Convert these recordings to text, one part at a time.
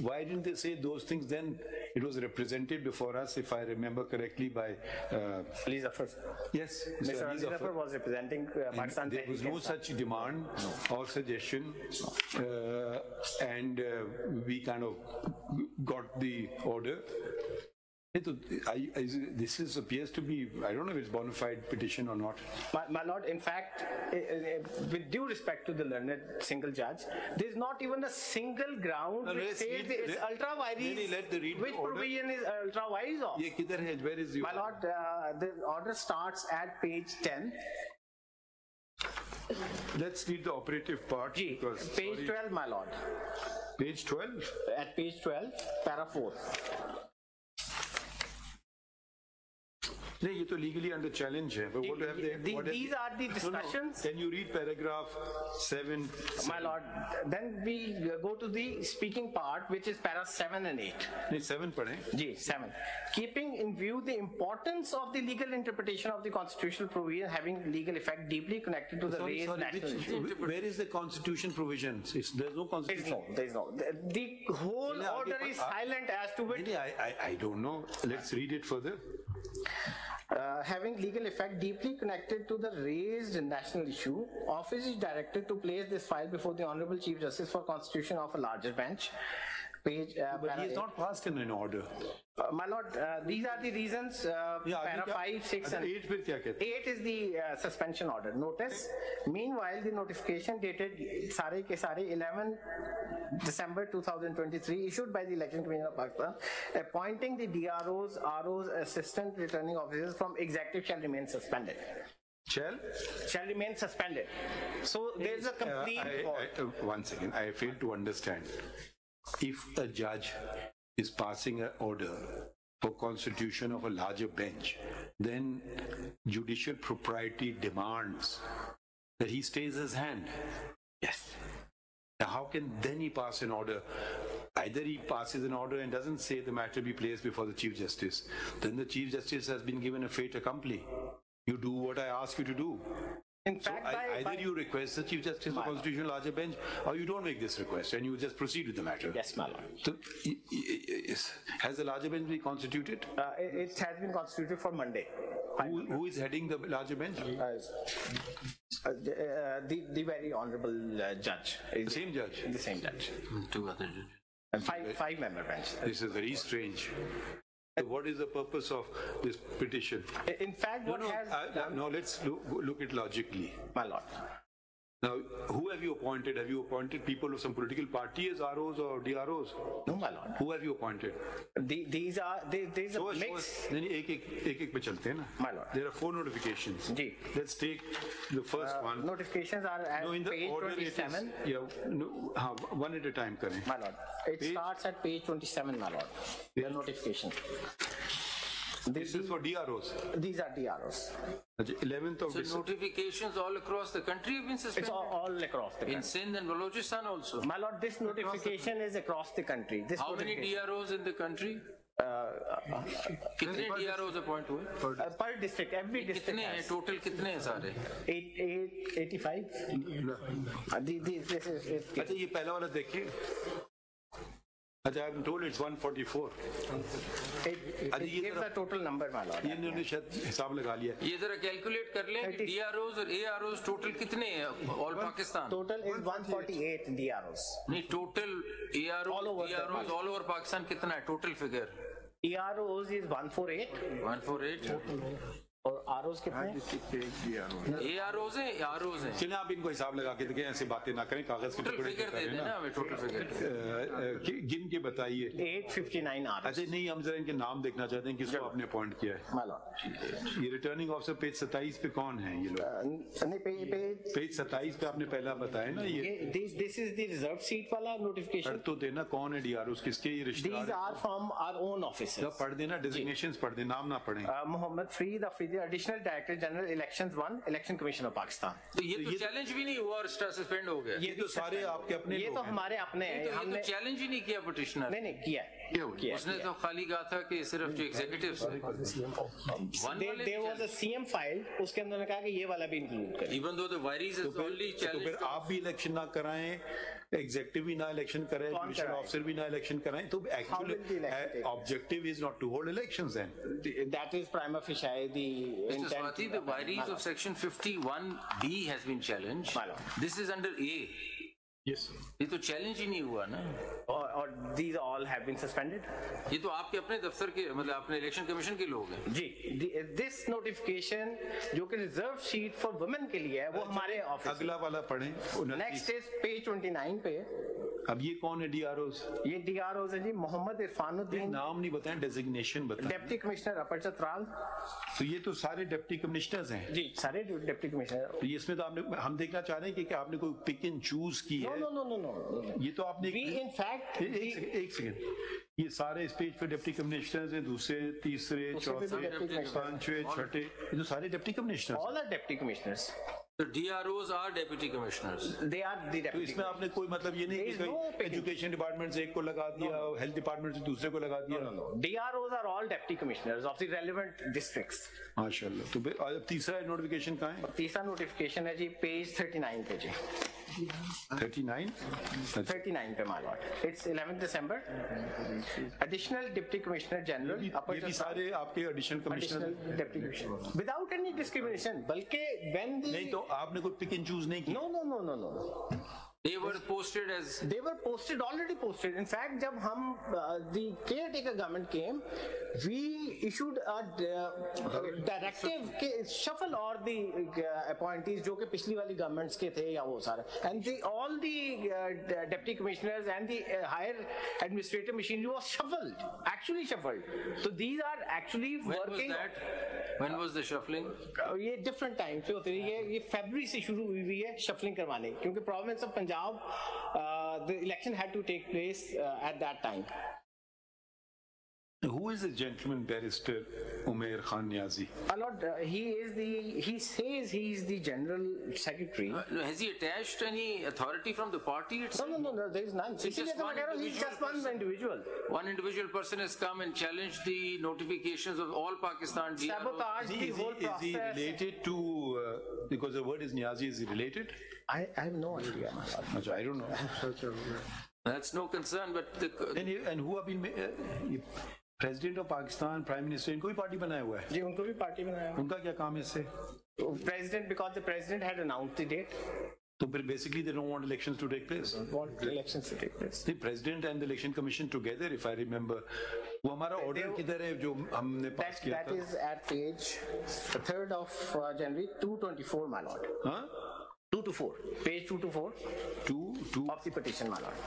why didn't they say those things then? It was represented before us, if I remember correctly, by Ali Zafar. Yes, Mr. Ali Zafar was representing Pakistan. There was no such demand or suggestion, and we kind of got the order. This appears to be, I don't know if it's bona fide petition or not. My lord, in fact, with due respect to the learned single judge, there's not even a single ground which says it's ultra vires. Which provision is ultra vires of? Where is your... My lord, the order starts at page 10. Let's read the operative part. Page 12, my lord. Page 12? At page 12, para 4. No, ये तो legally under challenge है. But what have they? These are the discussions. No. Can you read paragraph 7? My lord, then we go to the speaking part, which is para 7 and 8. नहीं 7 पढ़ें. जी 7. Keeping in view the importance of the legal interpretation of the constitutional provision having legal effect deeply connected to the raised national issue. Where is the constitution provision? There's no constitution. There's no. The whole order is silent as to which. I don't know. Let's read it further. Having legal effect deeply connected to the raised national issue, office is directed to place this file before the Honorable Chief Justice for constitution of a larger bench. Page, but he is not passed in an order. My lord, these are the reasons. Para 5, 6 and 8 is the suspension order. Notice, meanwhile, the notification dated 11 December 2023 issued by the Election Commission of Pakistan appointing the DROs, ROs, assistant returning officers from executive shall remain suspended. Shall remain suspended. So there is a complete one second, I fail to understand. If a judge is passing an order for constitution of a larger bench, then judicial propriety demands that he stays his hand. Yes. Now how can then he pass an order? Either he passes an order and doesn't say the matter be placed before the Chief Justice, then the Chief Justice has been given a fait accompli. You do what I ask you to do. In fact, either you request the Chief Justice of the Constitutional Larger Bench, or you don't make this request and you just proceed with the matter. Yes, my lord. So, has the Larger Bench been constituted? It has been constituted for Monday. Who is heading the Larger Bench? The very honorable judge. The same judge? The same judge. 2 other judges. And five-member bench. This is very strange. So what is the purpose of this petition? In fact, no, let's look at logically. My lord. Now, who have you appointed? Have you appointed people of some political party as ROs or DROs? No, my lord. Who have you appointed? These are a mix. एक पे चलते हैं ना. My lord. There are 4 notifications. Ji. Let's take the first one. Notifications are at page 27. One at a time करें. My lord. It starts at page 27, my lord. The notification. This is for DROs. These are DROs. 11th of So notifications all across the country have been suspended? It's all across the country. In Sindh and Balochistan also? My lord, this notification is across the country. How many DROs in the country? कितने DROs appoint हुए? Per district, every district कितने हैं? Total कितने हैं सारे? 85. अच्छा ये पहला वाला देखिए. I'm told it's 144. It gives the total number, my lord. ये इन्होंने शायद हिसाब लगा लिया. ये जरा कैलकुलेट कर लें कि DROs और AROs total कितने हैं all Pakistan? Total is 148 DROs. नहीं total DROs all over Pakistan कितना है total figure? AROs is 148. 148. और ROs कितने? AROs हैं, ROs हैं. चलिए आप इनको हिसाब लगा के देखें, ऐसे बातें ना करें, कागज के टुकड़े फिगर दे देना हमें टोटल फिगर. गिन के बताइए. 859 ROs. अच्छा नहीं, हम जरा इनके नाम देखना चाहते हैं किसको आपने अपॉइंट किया है. ये रिटर्निंग ऑफिसर पेज 27 पे कौन है ये लोग? पेज 27 पे आपने पहला बताया ना ये. This is the reserve seat वाला notification. तो देना कौन है DROs किसके ये रिश्तेदार? These are from our own officers. पढ़ देना, designations पढ़ देना, नाम ना पढ़ें. Mohammed Freed, Additional Director General Elections 1, Election Commission of Pakistan. तो ये तो चैलेंज भी नहीं हुआ और सस्पेंड हो गया. ये तो सारे आपके अपने ये तो हमारे अपने हैं. हमने चैलेंज ही नहीं किया पिटिशनर. नहीं किया. उसने तो खाली कहा था कि सिर्फ जो executive there was a CM file, उसके अंदर ने कहा कि ये वाला भी इंक्लूड करें. Even though the varies is only challenge. तो फिर आप भी इलेक्शन ना कराएं एग्जीक्यूटिव भी ना इलेक्शन करे, जुडिशियल ऑफिसर भी ना इलेक्शन कराएं, तो actually objective is not to hold elections then. That is prima facie the intent. The vires of section 51B has been challenged. This is under A. Yes. ये तो challenge ही नहीं हुआ ना. Or these all have been suspended. ये तो आपके अपने दफ्तर के मतलब अपने इलेक्शन कमीशन के लोग हैं. जी, this notification जो कि रिजर्व शीट फॉर वुमेन के लिए है वो हमारे ऑफिस. अगला वाला पढ़ें. नेक्स्ट इज पेज 29 पे. अब ये कौन है DROs? ये DROs है जी, मोहम्मद इरफानुद्दीन. नाम नहीं बताएं, डेजिग्नेशन बताएं. डिप्टी कमिश्नर अपर चतराल. तो ये तो सारे डिप्टी कमिश्नर्स हैं. जी, सारे डिप्टी कमिश्नर. तो इसमें तो आपने, हम देखना चाह रहे हैं कि आपने कोई पिक एंड चूज की है. No. ये तो आपने in fact एक सेकंड, ये सारे इस पेज पे डिप्टी कमिश्नर्स हैं, दूसरे, तीसरे, चौथे, पांचवे, छठे, ये तो सारे deputy commissioners. All are deputy commissioners. The DROs are deputy commissioners. They are the deputy. तो इसमें आपने कोई मतलब ये नहीं कि एजुकेशन डिपार्टमेंट से एक को लगा दिया, हेल्थ डिपार्टमेंट से दूसरे को लगा दिया. No. DROs are all deputy commissioners of the relevant districts. माशाल्लाह. तो तीसरा नोटिफिकेशन कहाँ है? तीसरा नोटिफिकेशन है जी पेज 39 पे जी. 39 पे my Lord. It's 11th December. Additional Deputy Commissioner General. ये भी सारे आपके additional commissioner. Deputy Commissioner. Without any discrimination. बल्कि when the नहीं तो आपने कोई पिक एंड चूज नहीं किया. No. They were posted already posted. In fact, जब हम the caretaker government came, we issued a directive के shuffle और the appointees जो कि पिछली वाली governments के थे या वो सारे, and all the deputy commissioners and the higher administrative machinery was actually shuffled. So these are actually working. When was the shuffling? ये different times पे होती है. ये February से शुरू हुई है shuffling करवाने, क्योंकि province of Punjab the election had to take place at that time. Who is the gentleman barrister Umair Khan Niazi? Lord, he says he is the general secretary. Has he attached any authority from the party itself? No, there is none. He's just one individual. One individual person has come and challenged the notifications of all Pakistan DROs. Sabotage the whole process. Is he related to, because the word is Niazi, is he related? I have no idea. I don't know. That's no concern, but and who have been President of Pakistan, Prime Minister, इनको भी party बनाया हुआ है. जी, उनको भी party बनाया हुआ है. उनका क्या काम है इससे? President, because the president had announced the date. So basically they don't want elections to take place. Want elections to take place. The president and the election commission together, if I remember. वो हमारा order किधर है जो हमने pass किया था? That is at page 3rd of January 224, my lord. हाँ? 2 to 4. Page 2 to 4. 2 of the petition, my lord.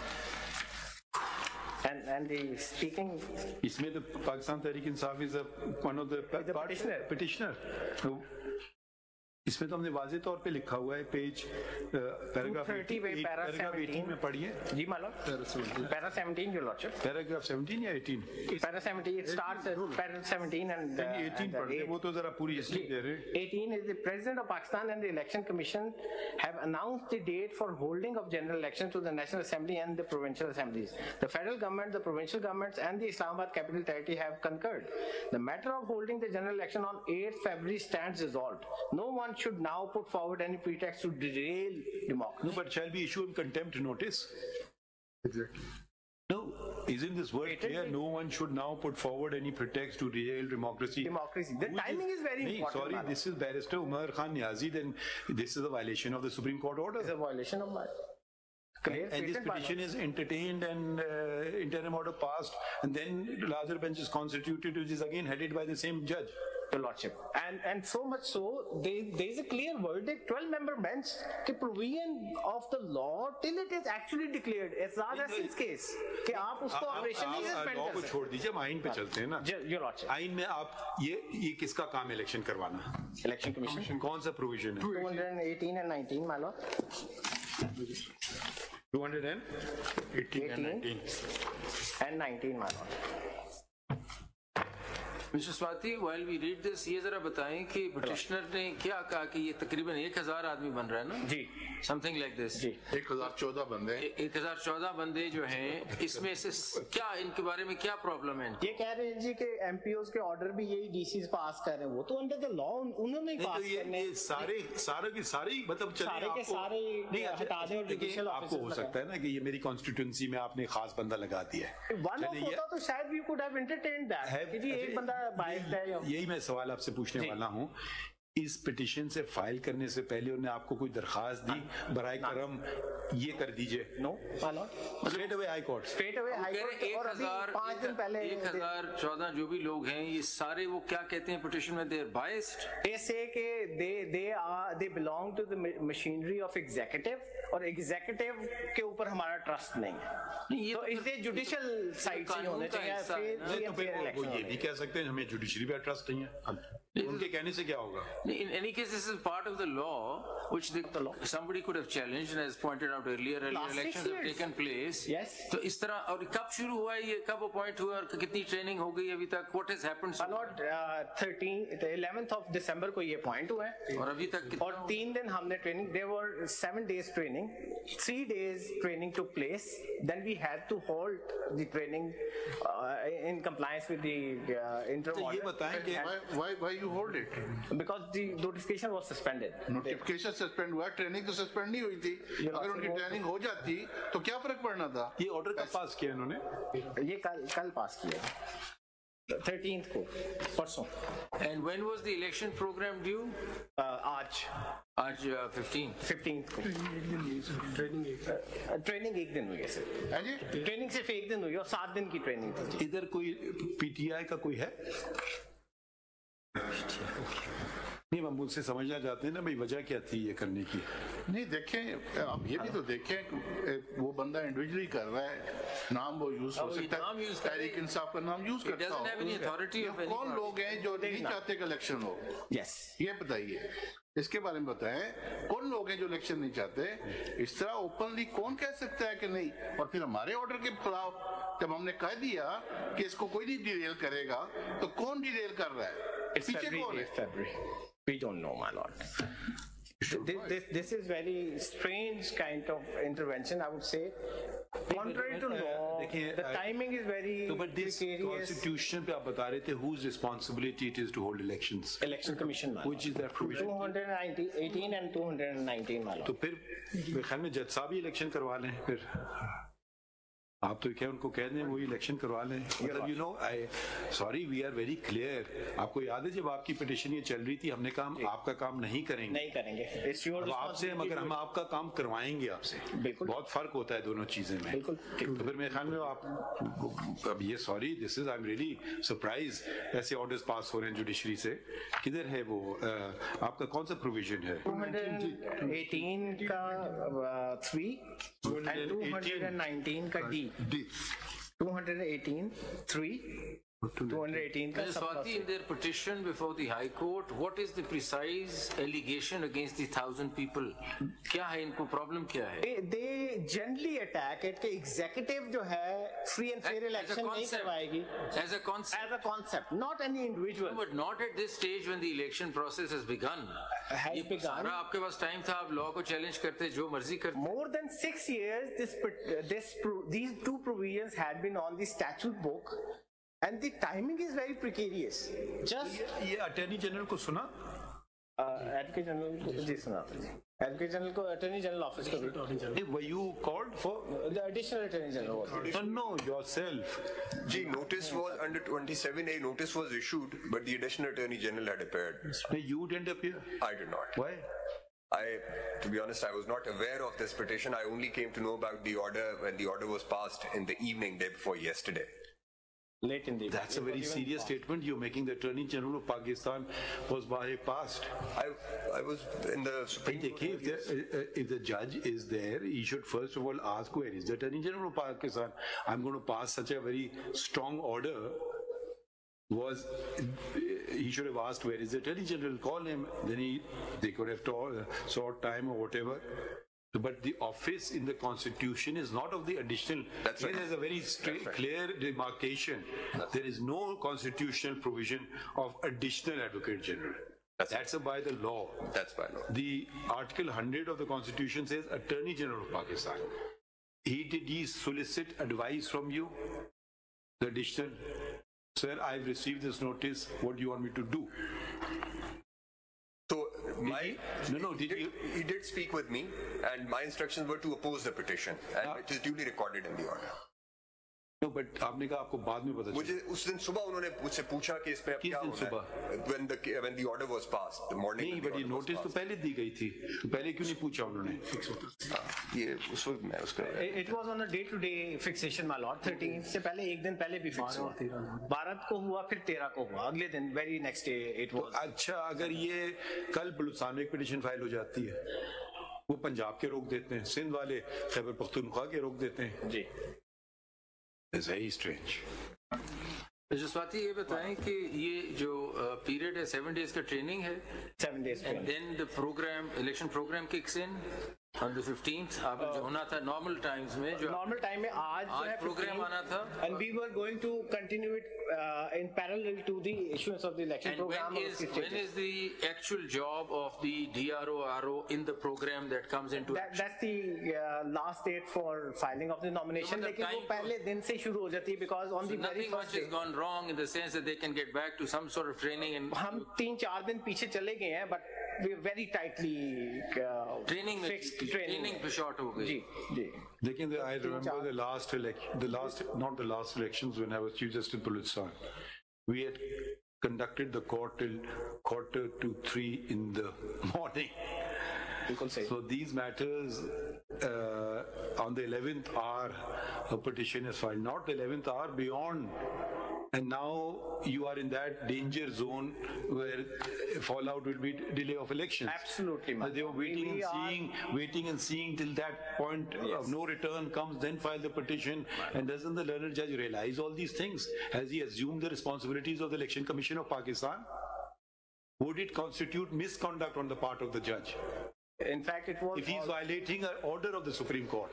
And the speaking. इसमें the Pakistan Tehreek Insaf is one of the petitioner. इसमें तो हमने वाज़े तौर पे लिखा हुआ है पेज पैराग्राफ 18 में पढ़िए. जी मालूम. Para 17 your lordship. पैराग्राफ 17 या 18? Para 17 it starts at para 17 and 18 पढ़ते हैं, वो तो जरा पूरी हिस्ट्री दे रहे हैं. 18 is the President of Pakistan and the Election Commission have announced the date for holding of general elections to the National Assembly and the provincial assemblies. The federal government, the provincial governments and the Islamabad Capital Territory have concurred. The matter of holding the general election on 8th February stands resolved. No one should now put forward any pretext to derail democracy. No, but shall we issue a contempt notice? Exactly. No, isn't this word clear? No one should now put forward any pretext to derail democracy. The timing is very important. Sorry, this is Barrister Umair Khan Niazi, then this is a violation of the Supreme Court order. It's a violation of my... And this petition is entertained and interim order passed, and then the larger bench is constituted, which is again headed by the same judge. Your Lordship. And so much so, there is a clear verdict, 12-member bench, the provision of the law till it is actually declared. It's not Aziz's case. कि आप उसको operation नहीं suspend कर सकते. को छोड़ दीजिए, हम आइन पे चलते हैं ना. Your Lordship. आइन में आप ये किसका काम है इलेक्शन करवाना? Election Commission. कौन सा provision है? 218 and 19, my lord. 218 and 19. And 19, my lord. Mr. Swati, while we read this, ये जरा बताएं कि petitioner ने क्या कहा कि ये तकरीबन 1000 आदमी बन रहा है ना? जी. Something like this. जी. 1014 बंदे. 1014 बंदे जो हैं, इसमें से क्या इनके बारे में क्या प्रॉब्लम है? ये कह रहे हैं जी कि MPOs के ऑर्डर भी यही DCs पास कर रहे हैं, वो तो अंडर द लॉ उन्होंने ही पास करने. ये सारे की सारी मतलब सारे के सारे हटा दें और जुडिशियल आपको हो सकता है ना कि ये मेरी कॉन्स्टिट्यूंसी में आपने खास बंदा लगा दिया है. वन ऑफ होता तो शायद we could have entertained that कि जी एक बंदा बायस्ड है. यही मैं सवाल आपसे पूछने वाला हूँ. इस पिटीशन से फाइल करने से पहले उन्होंने आपको कोई दरखास्त दी बराए करम ये कर दीजिए? No, straight away high court. Straight away high court. और अभी 5 दिन पहले 1014 जो भी लोग हैं ये सारे वो क्या कहते हैं पिटीशन में? They are biased. They say के they belong to the machinery of executive और एग्जीक्यूटिव के ऊपर हमारा ट्रस्ट नहीं है. तो इसलिए जुडिशियल साइड से होने चाहिए. वो ये भी कह सकते हैं हमें जुडिशरी पे ट्रस्ट नहीं है. उनके कहने से क्या होगा? In any case, this is part of the law, which somebody could have challenged, and as pointed out earlier elections have taken place. Yes. तो इस तरह और कब शुरू हुआ ये, कब अपॉइंट हुआ और कितनी ट्रेनिंग हो गई अभी तक? What has happened? My lord, 11th of December को ये अपॉइंट हुआ है और अभी तक और 3 दिन हमने training. There were 7 days training. 3 days training took place. Then we had to halt the training in compliance with the interim order. ये बताएं कि Why you hold it? Because the notification was suspended. Notification suspend हुआ, training तो suspend नहीं हुई थी. अगर उनकी ट्रेनिंग हो जाती तो क्या फर्क पड़ना था? ये ऑर्डर कब पास किया इन्होंने? ये कल पास किया 13th को, परसों. And when was the election program due? आज 15th को. ट्रेनिंग एक दिन हुई है सर. ट्रेनिंग सिर्फ एक दिन हुई और 7 दिन की ट्रेनिंग थी. इधर कोई PTI का कोई है? नहीं, हम मुझसे समझना चाहते हैं ना भाई वजह क्या थी ये करने की. नहीं देखें, आप ये भी तो देखें वो बंदा इंडिविजुअली कर रहा है, नाम वो यूज हो सकता है, तहरीक इंसाफ का नाम यूज करता हो. कौन लोग हैं जो नहीं चाहते कि इलेक्शन हो? यस, ये बताइए, इसके बारे में बताएं. कौन लोग हैं जो इलेक्शन नहीं चाहते? इस तरह ओपनली कौन कह सकता है कि नहीं? और फिर हमारे ऑर्डर के खिलाफ जब हमने कह दिया कि इसको कोई नहीं डिरेल करेगा, तो कौन डिरेल कर रहा है? पीछे कौन है? We don't know, my lord. This is very strange kind of intervention, I would say. Contrary to law, the timing is very precarious. Constitution पे आप बता रहे थे whose responsibility it is to hold elections. Election Commission, which is that provision? 218 and 219, my lord. तो फिर मेरे ख्याल में जज साहब ही इलेक्शन करवा लें फिर. आप तो क्या उनको कह दें वो इलेक्शन करवा लें. मतलब you know sorry we are very clear. आपको याद है जब आपकी पिटीशन ये चल रही थी हमने कहा हम आपका काम नहीं करेंगे. अब आपसे मगर हम आपका काम करवाएंगे आपसे. बहुत फर्क होता है दोनों चीजें में. तो फिर मेरे ख्याल में आप अब ये sorry this is I am really surprise ऐसे ऑर्डर्स पास हो रहे हैं जुडिशरी से. किधर है वो आपका कौन सा प्रोविजन है? 218 का 3 and 219 का D. 218 3 218 का. Swati, in their petition before the High Court, what is the precise allegation against the 1,000 people? क्या है इनको प्रॉब्लम क्या है? They generally attack it कि executive जो है free and fair election नहीं करवाएगी. As a concept, not any individual. No, but not at this stage when the election process has begun. Has begun. सारा आपके पास टाइम था, आप लॉ को चैलेंज करते जो मर्जी करते. More than 6 years, these two provisions had been on the statute book. And the timing is very precarious. Just ये अटॉर्नी जनरल को सुना? एडवोकेट जनरल को जी सुना. एडवोकेट जनरल को अटॉर्नी जनरल ऑफिस को भी. Were you called for the additional attorney general? No, yourself. Gee, notice was under 27A. Notice was issued, but the additional attorney general had appeared. You didn't appear. I did not. Why? To be honest, I was not aware of this petition. I only came to know about the order when the order was passed in the evening day before yesterday. Late in the evening. That's a very serious statement you're making. The Attorney General of Pakistan was bypassed. I was in the Supreme Court. If the judge is there, he should first of all ask where is the Attorney General of Pakistan. I'm going to pass such a very strong order. He should have asked where is the Attorney General, call him, then they could have sought time or whatever. But the office in the Constitution is not of the additional. That's right. There's a very straight, clear demarcation. There is no constitutional provision of additional Advocate General. That's by the law. That's by law. The Article 100 of the Constitution says Attorney General of Pakistan. Did he solicit advice from you? The additional, sir, I've received this notice. What do you want me to do? So he did speak with me, and my instructions were to oppose the petition, and it is duly recorded in the order. No, but आपने कहा आपको बाद में पता चला. मुझे उस दिन सुबह उन्होंने मुझसे पूछा कि इसमें क्या होना है. When the order was passed, the morning. नहीं, but ये notice तो पहले दी गई थी. तो पहले क्यों नहीं पूछा उन्होंने? ये उस वक्त मैं उसका. It was on a day-to-day fixation, my lord. 13 से पहले एक दिन पहले भी fix हुआ. 12 को हुआ, फिर 13 को हुआ. अगले दिन, very next day it was. अच्छा, अगर ये कल बलूचिस्तान में एक petition फाइल हो जाती है, वो पंजाब के रोक देते हैं, सिंध वाले खैबर पख्तूनख्वा के रोक देते हैं. जी. It's very strange. जसवाती ये बताएं कि ये जो पीरियड है 7 days का ट्रेनिंग है. 7 days. And then the program, election program kicks in on the 15th. आप जो होना था normal times में जो normal time में आज program आना था. And we were going to continue it in parallel to the issuance of the election and program. When is the actual job of the DRO in the program that comes into action? That's the last date for filing of the nomination. लेकिन वो पहले दिन से शुरू हो जाती है because on the very first day. Nothing much has gone wrong in the sense that they can get back to some sort of training. And हम 3-4 दिन पीछे चले गए हैं, but we are very tightly fixed training पे short हो गई. जी. लेकिन I remember not the last elections when I was Chief Justice Balochistan. We had conducted the court till 2:45 in the morning. So these matters on the 11th hour a petition is filed, not the 11th hour, beyond. And now you are in that danger zone where fallout will be delay of elections. Absolutely. They were waiting and seeing till that point of no return comes, then file the petition. And doesn't the learned judge realize all these things? Has he assumed the responsibilities of the Election Commission of Pakistan? Would it constitute misconduct on the part of the judge? In fact, it was. If he's violating an order of the Supreme Court.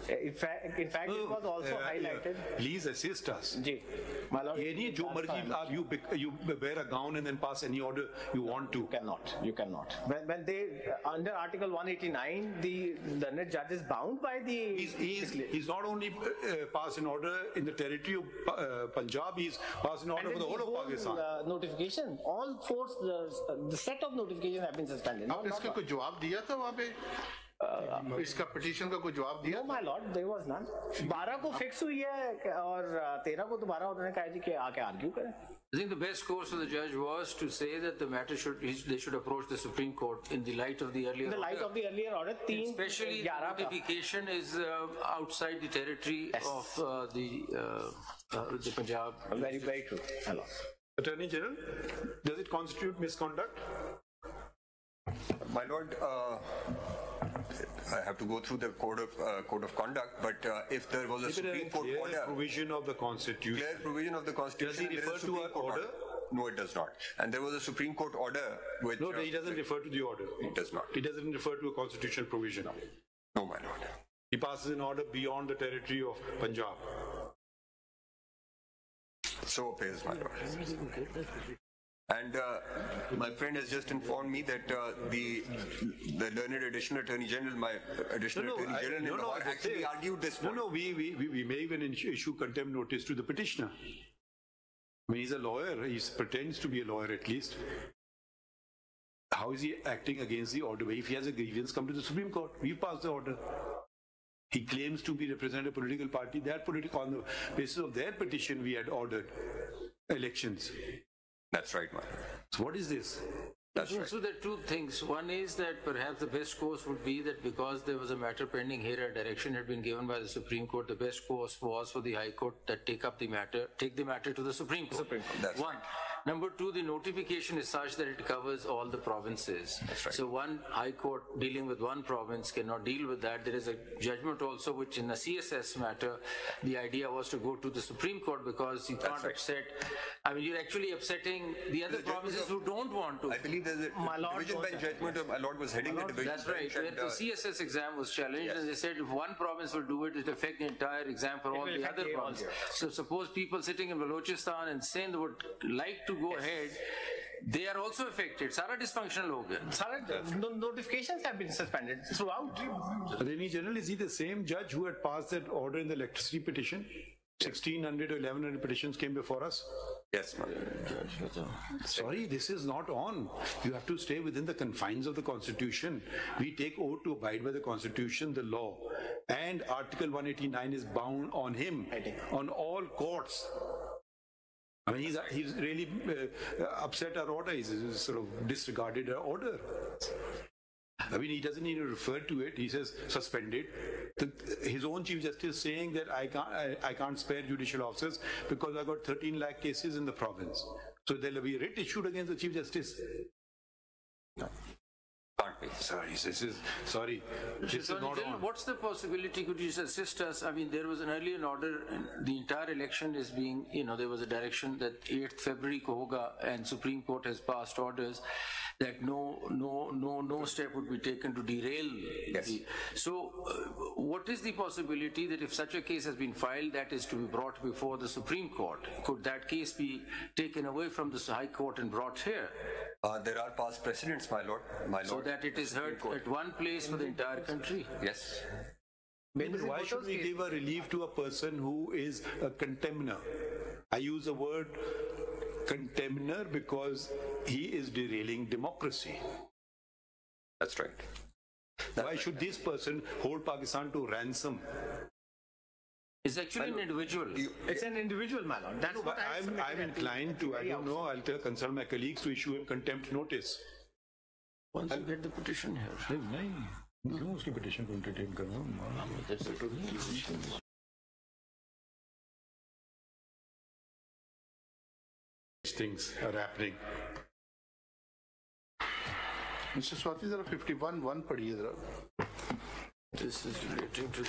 In fact, it was also highlighted. Please assist us. Ji, my lord. ये नहीं जो मर्जी you wear a gown and then pass any order you want to. You cannot. When they under Article 189, the learned judge is bound by the. He's not only passed an order in the territory of Punjab. He's passed an order for the whole of Pakistan. Notification. All four the set of notifications have been suspended. आपने इसका कोई जवाब दिया था वहाँ पे? इसका petition का कोई जवाब दिया? No, my lord, there was none. 12 को फिक्स हुई है और 13 को दोबारा उन्होंने कहा जी कि आके आर्ग्यू करें. I think the best course for the judge was to say that the matter they should approach the Supreme Court in the light of the earlier order. In the light of the earlier order, especially the notification is outside the territory of the Punjab. Very, very true. Hello. Attorney General, does it constitute misconduct? My lord, I have to go through the code of conduct, but if there was a Supreme Court order, provision of the Constitution. Clear provision of the Constitution. Does he refer to an order? No, it does not. And there was a Supreme Court order which. No, he doesn't refer to the order. It does not. He doesn't refer to a constitutional provision. No, my lord. He passes an order beyond the territory of Punjab. So appears, my lord. And my friend has just informed me that the learned additional Attorney General, actually argued this point. No, we may even issue contempt notice to the petitioner. I mean, he's a lawyer. He pretends to be a lawyer at least. How is he acting against the order? If he has a grievance, come to the Supreme Court. We pass the order. He claims to be representing a political party. On the basis of their petition, we had ordered elections. That's right, man. So what is this? So there are two things. One is that perhaps the best course would be that because there was a matter pending here, a direction had been given by the Supreme Court. The best course was for the High Court that take the matter to the Supreme Court. That's one. Number two, the notification is such that it covers all the provinces. That's right. So one high court dealing with one province cannot deal with that. There is a judgment also which in a CSS matter, the idea was to go to the Supreme Court because you can't upset, I mean, you're actually upsetting the other provinces who don't want to. I believe there's a division bench judgment of my lord was heading the division That's right. bench. Where the CSS exam was challenged and they said if one province will do it, it will affect the entire exam for all the other provinces. So suppose people sitting in Balochistan and Sindh would like to go ahead, they are also affected. Sara dysfunctional ho gaya. Notifications have been suspended throughout. Attorney General, is he the same judge who had passed that order in the electricity petition? 1,600 or 1,100 petitions came before us. Yes, Sorry, this is not on. You have to stay within the confines of the Constitution. We take oath to abide by the Constitution, the law. And Article 189 is bound on him, on all courts. I mean, he's really upset our order. He's sort of disregarded our order. I mean, he doesn't even refer to it. He says suspended. His own Chief Justice saying that I can't spare judicial officers because I got 13 lakh cases in the province. So there'll be a writ issued against the Chief Justice. No. Can't be. Sorry, this is not on. What's the possibility? Could you assist us? I mean, there was an earlier order, and the entire election is being, there was a direction that 8th February ko hoga, and Supreme Court has passed orders that no step would be taken to derail. Yes. So, what is the possibility that if such a case has been filed, that is to be brought before the Supreme Court? Could that case be taken away from the High Court and brought here? There are past precedents, my lord. So that it is heard at one place for the entire country? Yes. But why should we give a relief to a person who is a contemner? I use the word contemner because he is derailing democracy. That's right. Why should this person hold Pakistan to ransom? It's actually an individual. It's an individual, my lord. That's what I'm inclined to, I don't know, I'll consult my colleagues to issue him contempt notice. Once you get the petition here. क्यों उसकी petition को entertain कर रहा हूँ? Things are happening. Mr. Swati, there are 51-1 पढ़िए जरा. This is relating to the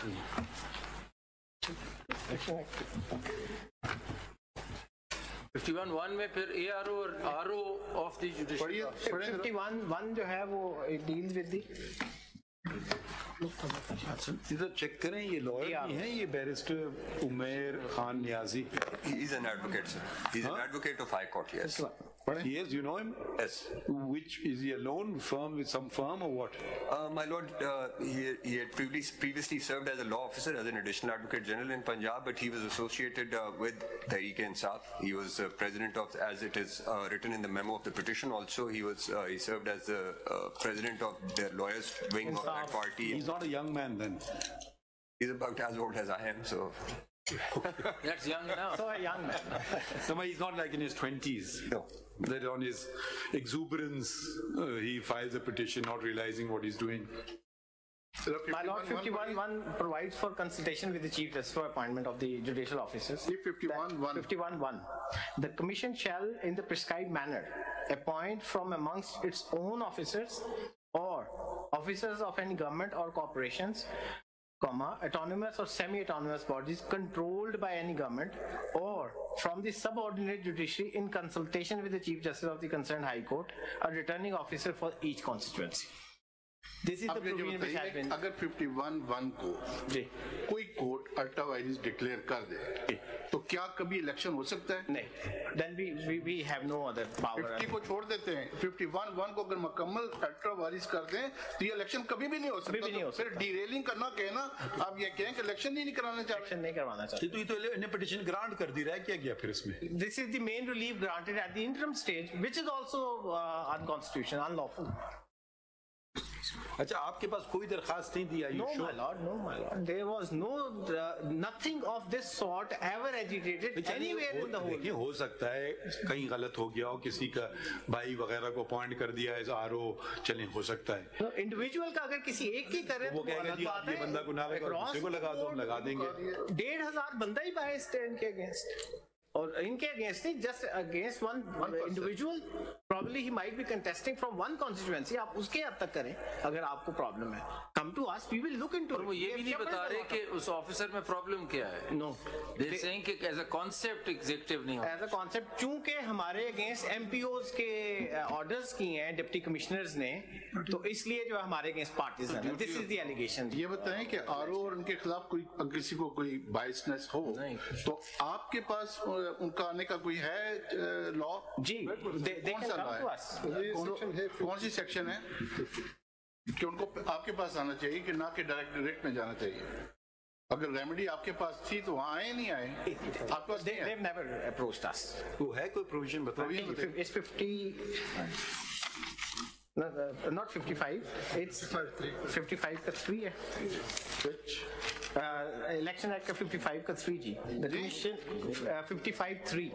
51-1 में फिर ARO और RO of the judicial. 51-1 जो है वो deals with the. इधर चेक करें ये लॉयर नहीं है ये barrister Umer Khan Niazi. He is an advocate, sir. He's an advocate of High Court, yes. Yes, you know him? Yes. Which is he alone, firm with some firm or what? My lord, he had previously served as a law officer, as an additional advocate general in Punjab, but he was associated with Tehreek-e-Insaf. He was president of, as it is written in the memo of the petition. Also, he served as the president of the lawyers wing of that party. He's not a young man then. He's about as old as I am, so. That's young enough. So a young man. No, he's not like in his 20s. No. That on his exuberance, he files a petition not realizing what he's doing. My lord, 51-1 provides for consultation with the Chief Justice for appointment of the judicial officers. 51-1. 51-1. The Commission shall, in the prescribed manner, appoint from amongst its own officers or officers of any government or corporations, autonomous or semi-autonomous bodies controlled by any government, or from the subordinate judiciary in consultation with the Chief Justice of the concerned High Court, a returning officer for each constituency. This is the provision which has been. अगर 51-1 को कोई court ultra vires declare कर दे तो क्या कभी election हो सकता है? नहीं. Then we have no other power. 50 को छोड़ देते हैं. 51-1 को अगर मुकम्मल अल्ट्रा वायरस कर दें तो ये इलेक्शन कभी भी नहीं हो सकता. फिर डीरेलिंग करना कहना आप ये कहें कि इलेक्शन नहीं कराना चाहते. Election नहीं करवाना चाहते. तो ये तो इन्हें petition grant कर दी रहा है क्या किया फिर इसमें? This is the main relief granted at the interim stage, which is also unconstitutional, unlawful. अच्छा आपके पास कोई दरखास्त नहीं दी? No, my lord, no, my lord. There was nothing of this sort ever agitated anywhere in the whole. देखिए हो सकता है कहीं गलत हो गया हो, किसी का भाई वगैरह को अपॉइंट कर दिया एज आरओ, चलें हो सकता है. इंडिविजुअल का अगर किसी एक की करे वो कहेगा जी आप ये बंदा गुनाहगार है, दूसरे को लगा दो, हम लगा देंगे. 1,500 बंदा ही बायस्ड है इनके अगेंस्ट. Or इनके against नहीं, just against one individual. Probably he might be contesting from one constituency. आप उसके हद तक करें अगर आपको problem है. Come to us, we will look into it. और वो ये भी नहीं बता रहे कि उस ऑफिसर में प्रॉब्लम क्या है. No. They're saying कि as a concept executive नहीं हो. As a concept, चूंकि हमारे against MPOs के orders किए हैं डिप्टी कमिश्नर्स ने, तो इसलिए जो हमारे against partisan है. This is the allegation. ये बताएं कि आरओ और उनके खिलाफ कोई किसी को कोई बायसनेस हो तो आपके पास उनका आने का कोई है लॉ? जी, कौन सा लॉ है? कौन सी सेक्शन है कि उनको आपके पास आना चाहिए कि ना कि डायरेक्ट में जाना चाहिए? अगर रेमेडी आपके पास थी तो वहाँ आए नहीं आए? आपके पास they've never approached us. वो है कोई प्रोविजन बताइए? It's 50. No, not 55. It's 55 का 3 है. Which? Election Act का 55 का 3 जी. The Commission 55(3).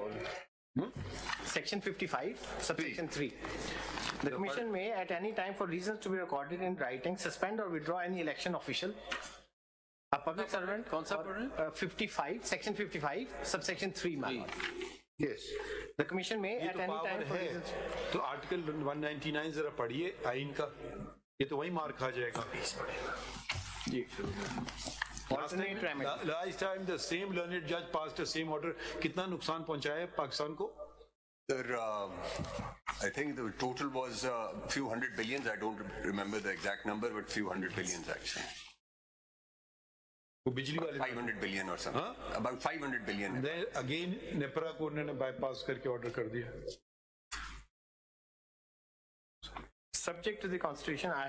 Section 55, subsection 3. The Commission may, at any time, for reasons to be recorded in writing, suspend or withdraw any election official, a public servant. कौन सा पढ़ रहे हैं? 55, Section 55, subsection 3, ma'am. Yes. The Commission may, at any time, for reasons. तो article 199 जरा पढ़िए आइन का, ये तो वही मार खा जाएगा. जी. Last time the same learned judge passed the same order. कितना नुकसान पहुंचाया पाकिस्तान को? Sir, I think the total was few hundred billions. I don't remember the exact number, but few hundred billions actually. वो बिजली वाले 500 billion or something. About 500 billion. Then again NEPRA को उन्होंने bypass करके order कर दिया. Subject to the Constitution, a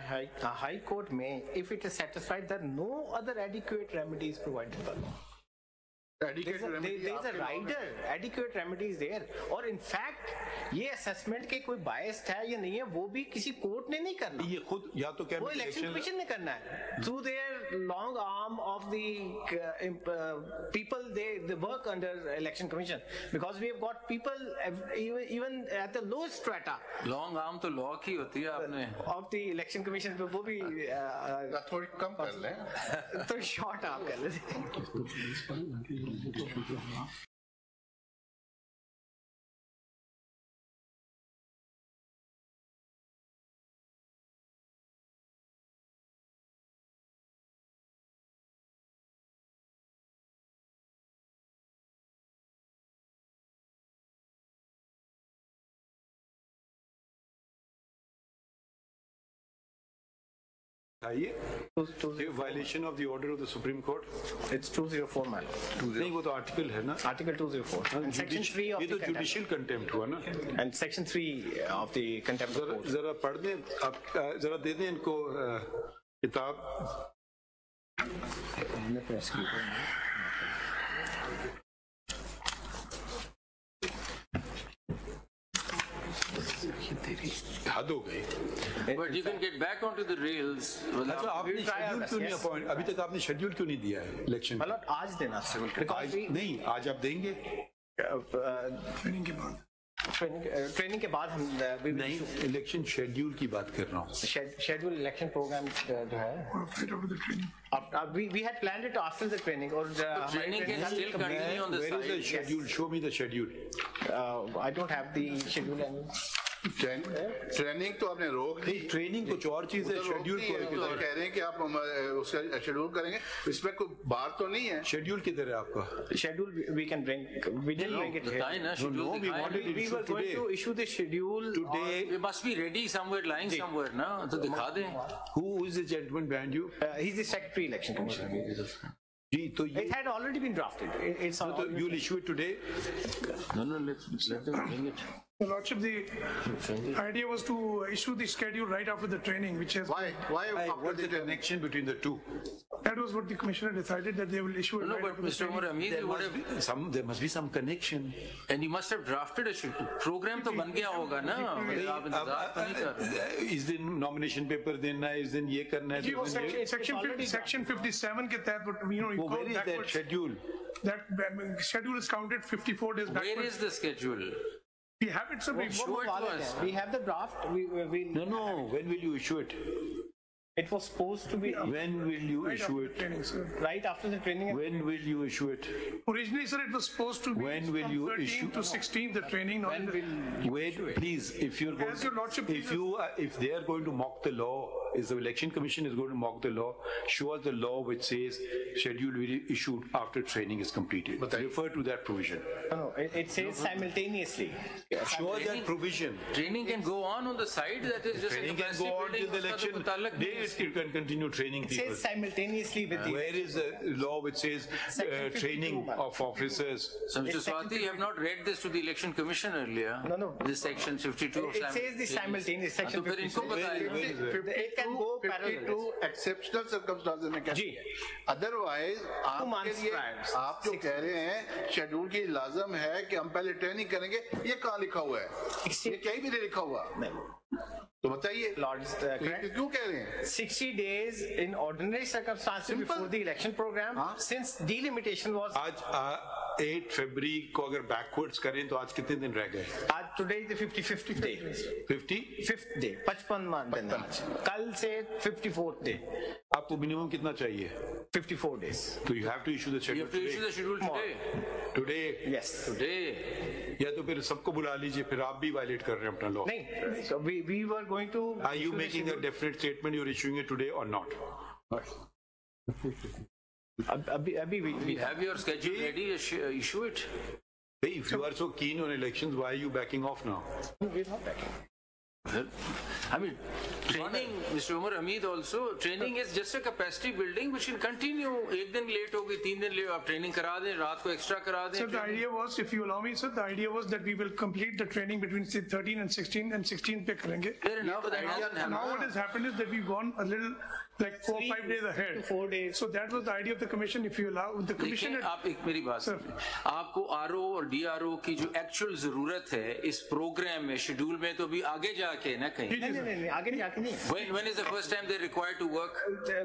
High Court may, if it is satisfied that no other adequate remedy is provided by law. There's a rider, adequate remedy is there. और in fact, ये assessment के कोई biased है या नहीं है, वो भी किसी कोर्ट ने नहीं करना. ये खुद या तो क्या? वो election commission ने करना है. Through their long arm of the people, they work under election commission because we have got people even at the lowest strata. Long arm तो law की होती है आपने. Of the election commission पे वो भी थोड़ी कम कर लें. तो short आप कर लेते. Violation of the order of the Supreme Court. It's 204 man. नहीं वो तो आर्टिकल है ना. Article 204. And Section 3 of ये the तो judicial contempt हुआ ना. And Section 3 of the contempt of court. जरा पढ़ दें आप, जरा दे दें इनको किताब. हद हो गई. But you can get back onto the rails. अच्छा आपने शेड्यूल क्यों नहीं अपॉइंट? अभी तक आपने शेड्यूल क्यों नहीं दिया है इलेक्शन? मतलब आज देना नहीं, आज आप देंगे ट्रेनिंग के बाद. ट्रेनिंग के बाद हम नहीं, इलेक्शन शेड्यूल की बात कर रहा हूँ. शेड्यूल इलेक्शन प्रोग्राम जो है we had planned it after the training or training can still continue on the side. Where is the schedule? Show me the schedule. I don't have the schedule. Training तो आपने रोक दी. Training कुछ और चीज है. Schedule को कह रहे हैं कि आप उसका शेड्यूल करेंगे. इसमें कोई बात तो नहीं है. शेड्यूल किधर है आपका? Schedule we can bring. We didn't bring it here. No, we wanted we were going to issue the schedule today. We must be ready somewhere, lying somewhere, ना? तो दिखा दें. Who is the gentleman behind you? He's the Secretary Election Commission. जी तो it had already been drafted. It's so you'll issue it today? No, let them bring it. Lordship, the idea was to issue the schedule right after the training, which has... Why what's the connection between the two? That was what the commissioner decided, that they will issue it No, right but after the Mr. training. Umar, there must be some connection. And you must have drafted a program तो बन गया होगा ना? आप इंतजार तो नहीं कर रहे. इस दिन nomination paper देना है, इस दिन ये करना है. जी, वो section 57 के तहत, you know, where is that schedule? That schedule is counted 54 days backwards. Where is the schedule? We have it, so show it to us. We have the draft. No, when will you issue it? It was supposed to be When will you issue it? Training, sir. right after the training. When will you issue it? Originally, sir, it was supposed to be When will from you 13 issue? to 16, the training. Not Wait, please, if you're going, As your lordship if they are going to mock the law, if the election commission is going to mock the law, show us the law which says schedule will be issued after training is completed. Refer to that provision. No, it says simultaneously. Show us that provision. Training can go on the side. That is just Training a can go on capacity till the building, election uska to taluk nahi hai. day. You can continue training It people. says simultaneously with the. Where is the law which says Section 52, training ma'am. of officers? So, Mr. Swati, you have not read this to the election commission earlier. No. This section 52 of It says the simultaneous section. तो फिर इनको 52. बताइए। It can go parallel. 52 exceptional circumstances में क्या? जी। Otherwise, आपके months लिए prior. आप जो कह रहे हैं शेड्यूल की लाजम है कि हम पहले ट्रेनिंग करेंगे, ये कहाँ लिखा हुआ है? ये कहीं भी नहीं लिखा हुआ। तो बताइए Lords, correct? क्यों कह रहे हैं? 60 days in ordinary circumstances before the election program, since delimitation was. आज 8 फरवरी को अगर बैकवर्ड्स करें तो आज कितने दिन रह गए? आज today is the 55th day. 50? day. 55 दिन आज. कल से 54th day. आपको मिनिमम कितना चाहिए? 54 days. तो you have to issue the You schedule have to issue the schedule today. today. Yes. Today. या तो फिर सबको बुला लीजिए, फिर आप भी वायलेट कर रहे हैं अपना लॉ. नहीं. So we were going to. Are you making a definite statement you're issuing it today or not? अभी We have your schedule ready. Issue it. Hey, if you are so keen on elections, why are you backing off now? We're not backing. I mean, training, Mr. Umar Hamid also, training is just a capacity building which can continue. एक दिन late हो गई, 3 दिन late, आप training करा दें, रात को extra करा दें. So the idea was, if you allow me, sir, the idea was that we will complete the training between 13 and 16 पे करेंगे. Fair enough, but that hasn't happened. Now what has happened is that we've gone a little, like 4 or 5 days ahead. to 4 days. So that was the idea of the commission. If you allow the commission, देखिए, आप एक मेरी बात Sir. सुनिए. आपको RO और DRO की जो एक्चुअल जरूरत है इस प्रोग्राम में, शेड्यूल में, तो अभी आगे जाके ना कहीं. नहीं आगे जाके नहीं. When is the first time they're required to work?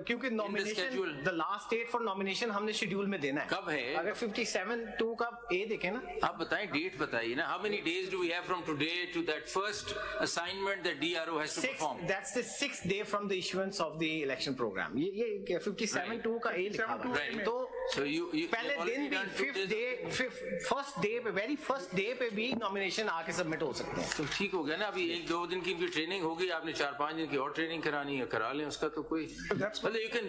क्योंकि nomination, the last date for nomination हमने शेड्यूल में देना है. कब है? अगर 57(2) का A देखें ना. आप बताएं, डेट बताइए ना. How many days do we have from today to that first assignment that DRO has to perform? That's the 6th day from the issuance of the election program. ये 57(2) का A लिखा हुआ है. तो So you पहले दिन भी 5th day, first day पे, very first day पे भी nomination आके submit हो सकते हैं. तो ठीक हो गया ना. अभी 1-2 दिन की भी ट्रेनिंग होगी, आपने 4-5 दिन की और ट्रेनिंग करानी है, करा लें. उसका तो कोई मतलब you can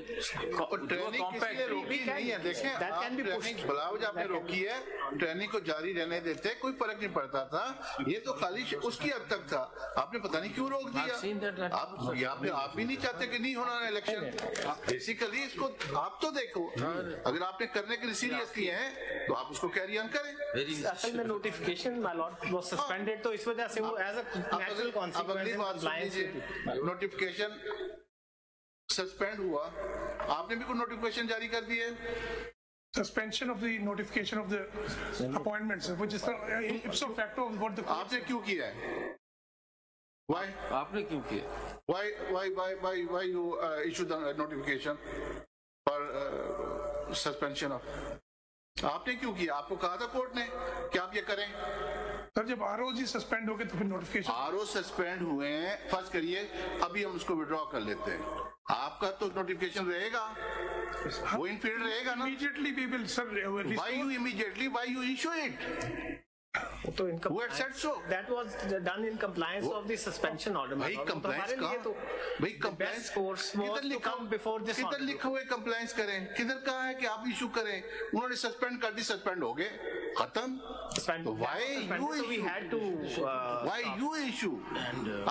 do a compact. रोकी नहीं है. देखें, That can be आप pushed. ट्रेनिंग ब्लाउज आपने रोकी है, ट्रेनिंग को जारी रहने देते, कोई फर्क नहीं पड़ता था. ये तो खाली उसकी हद तक था. आपने पता नहीं क्यों रोक I've seen that. दिया. आप भी नहीं चाहते कि नहीं होना है इलेक्शन. बेसिकली इसको आप तो देखो, अगर आपने करने के लिए सीरियस किए हैं तो आप उसको कैरी ऑन करें. असल में notification my lord was suspended, तो इस वजह से वो as a natural consequence in compliance. Notification suspend हुआ, आपने भी कोई नोटिफिकेशन जारी कर दिए. suspension of the notification of the appointments, which is the ipso facto of what the court आपने क्यों किया है? Why? आपने क्यों किया? Why you issue the notification for suspension of? आपने क्यों किया? आपको कहा था कोर्ट ने कि आप ये करें. सर जब ROG सस्पेंड हो गए तो फिर नोटिफिकेशन. RO सस्पेंड हुए हैं, फर्स्ट करिए, अभी हम उसको विड्रॉ कर लेते हैं. आपका तो नोटिफिकेशन रहेगा, वो इनफील्ड रहेगा ना. Immediately we will, sir. Why you immediately? Why you issue it? तो in Who had said so? that was done in compliance of the suspension order. भाई compliance कहाँ? भाई compliance course was to come before this किधर order. लिखा हुआ है compliance करें? किधर कहा है कि आप इशू करें? उन्होंने सस्पेंड कर दी, सस्पेंड हो गए, खत्म. Suspended. तो why Suspended, you so we issue? had to Why you issue?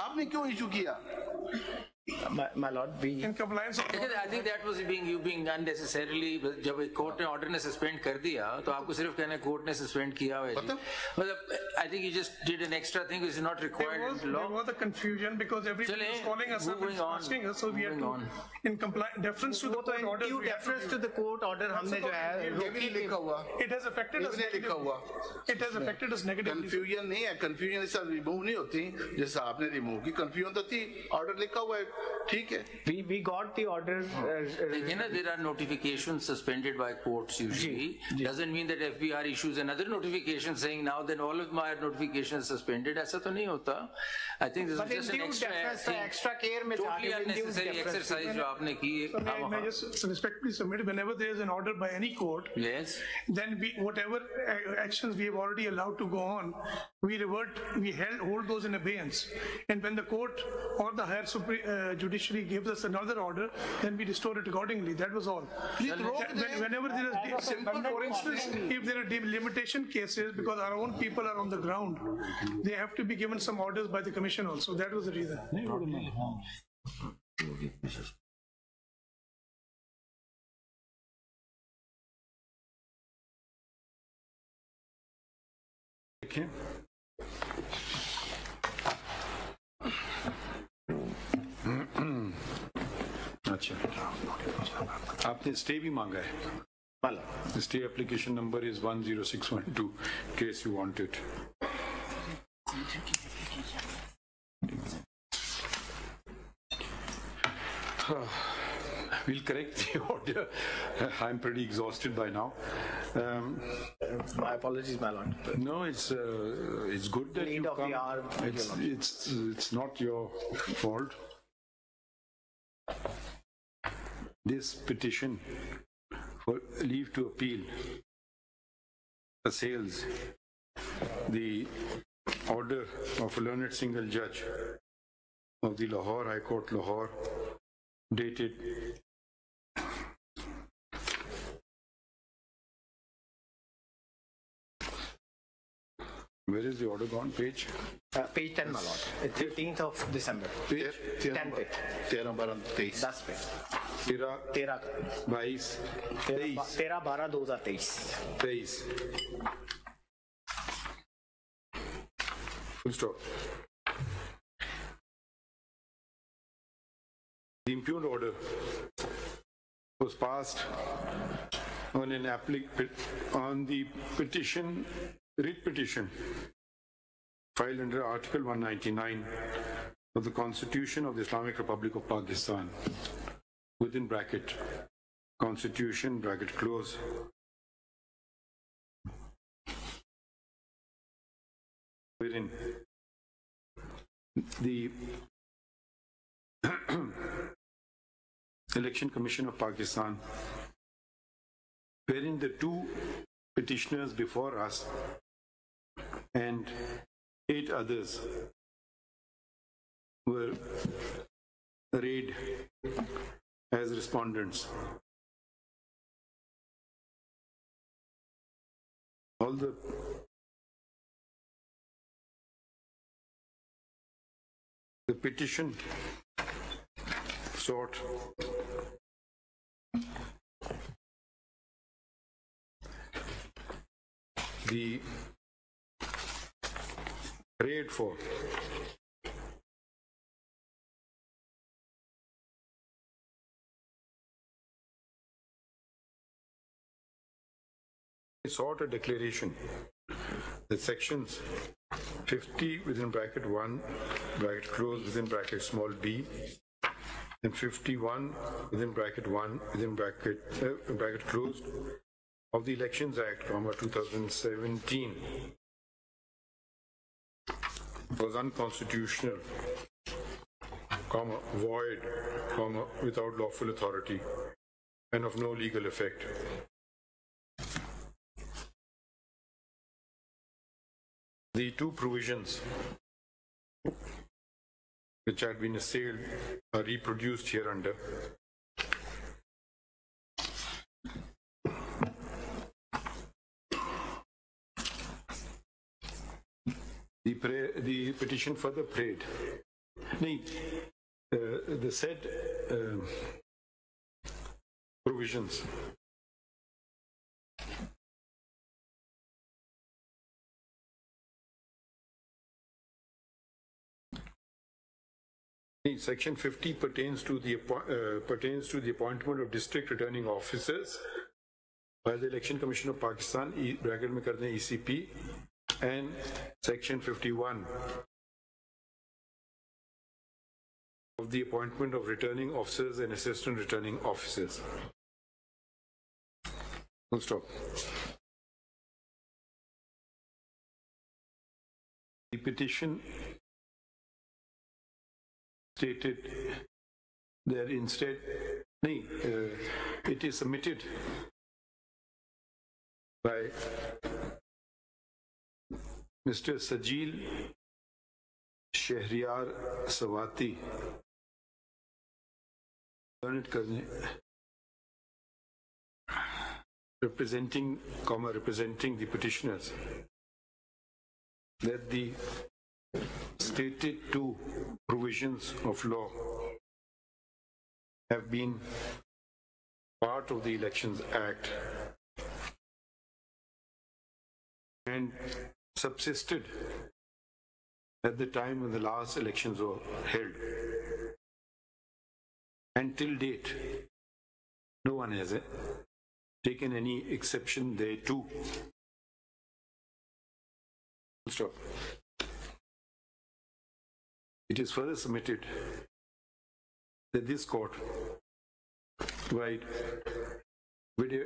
आपने क्यों इशू किया? my lord, we in compliance of I think that was being unnecessarily. जब एक कोर्ट ने ऑर्डर ने सस्पेंड कर दिया तो आपको सिर्फ कहना है कोर्ट ने सस्पेंड किया हुआ है जी. मतलब I think you just did an extra thing which is not required in there law. was a confusion because everybody चलें, was calling us up and moving on, asking us, so we had moving to in compliance deference to the वो तो court order. due deference to the court order हमने जो है ये भी नहीं लिखा हुआ. It has affected us ये भी नहीं लिखा हुआ. It has affected us negatively. Confusion नहीं है, कंफ्यूजन इस रिमूव नहीं होती जैसा आपने रिमूव की. कंफ्यूजन तो थी, ऑर्डर लिखा हुआ है, ठीक है. We got the order. There are notifications suspended by courts usually. Doesn't mean that FBR issues another notification saying now then all of my notifications suspended. ऐसा तो नहीं होता. I think this is just an extra care में totally unnecessary exercise जो आपने की. So may I just respectfully submit, whenever there is an order by any court, yes, then whatever actions we have already allowed to go on, we hold those in abeyance. And when the court or the higher judiciary gives us another order, then we restore it accordingly. That was all. Whenever there is, for instance, if there are delimitation cases, because our own people are on the ground, they have to be given some orders by the commission also. That was the reason. Okay. अच्छा, आपने stay भी मांगा है. Stay application number is 10612 case you want it. We'll correct the order. I'm pretty exhausted by now. My apologies, my lord. No, it's good that you come. It's not your fault. This petition for leave to appeal assails the order of a learned single judge of the Lahore High Court, Lahore, dated where is the order gone? Page 10, my lord. It's 15th of December. Page 10 पे. 13, 12, 23. 10 पे. 13 22 13 12 2023. 23 full stop. The impugned order was passed on the writ petition filed under Article 199 of the Constitution of the Islamic Republic of Pakistan, within bracket, Constitution, bracket close, wherein the Election Commission of Pakistan, wherein the two petitioners before us and 8 others were arrayed as respondents. All the petition sought the prayed for sought a declaration that sections 50 within bracket 1 bracket close within bracket small b and 51 within bracket 1 within bracket closed of the Elections Act, 2017 was unconstitutional, void, without lawful authority and of no legal effect. The two provisions which had been assailed are reproduced hereunder. The petition further prayed. The said provisions Section 50 pertains to the appointment of district returning officers by the Election Commission of Pakistan, bracket में कर दें ECP, and Section 51 of the appointment of returning officers and assistant returning officers. Full stop. The petition stated that instead, it is submitted by Mr. Sajil Shahryar Sawati, representing the petitioners, that the stated two provisions of law have been part of the Elections Act and subsisted at the time when the last elections were held. Until date, no one has taken any exception thereto. Stop. It is further submitted that this court, right, video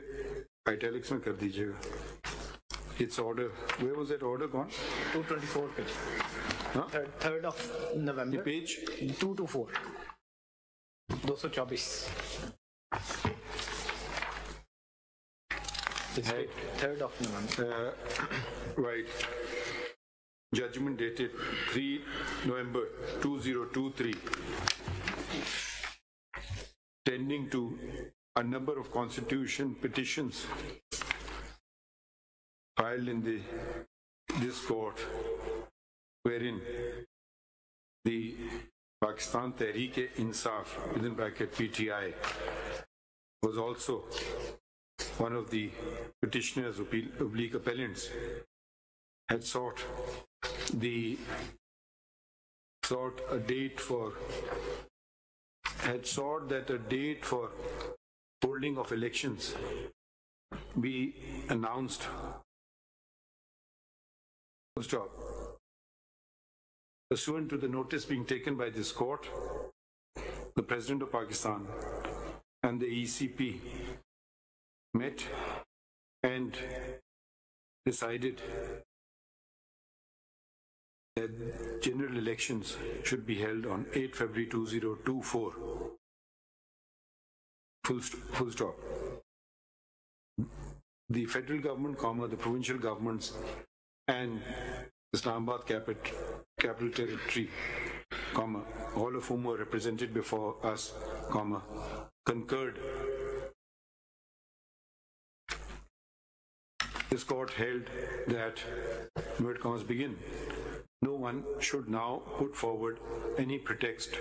italics mein kar dijiyega. Its order, where was that order gone? 224 page. Huh? 3rd of November. The page? 224. 224. It's 3rd of November. Right. Judgment dated 3 November 2023, tending to a number of constitution petitions filed in this court, wherein the Pakistan Tehreek-e-Insaf, within bracket PTI, was also one of the petitioners, oblique appellants, had sought that a date for holding of elections be announced. Stop. Pursuant to the notice being taken by this court, the President of Pakistan and the ECP met and decided that general elections should be held on 8 February 2024. Full stop. The federal government, the provincial governments, and Islamabad capital territory, all of whom were represented before us, concurred. This court held that, word commas begin, no one should now put forward any pretext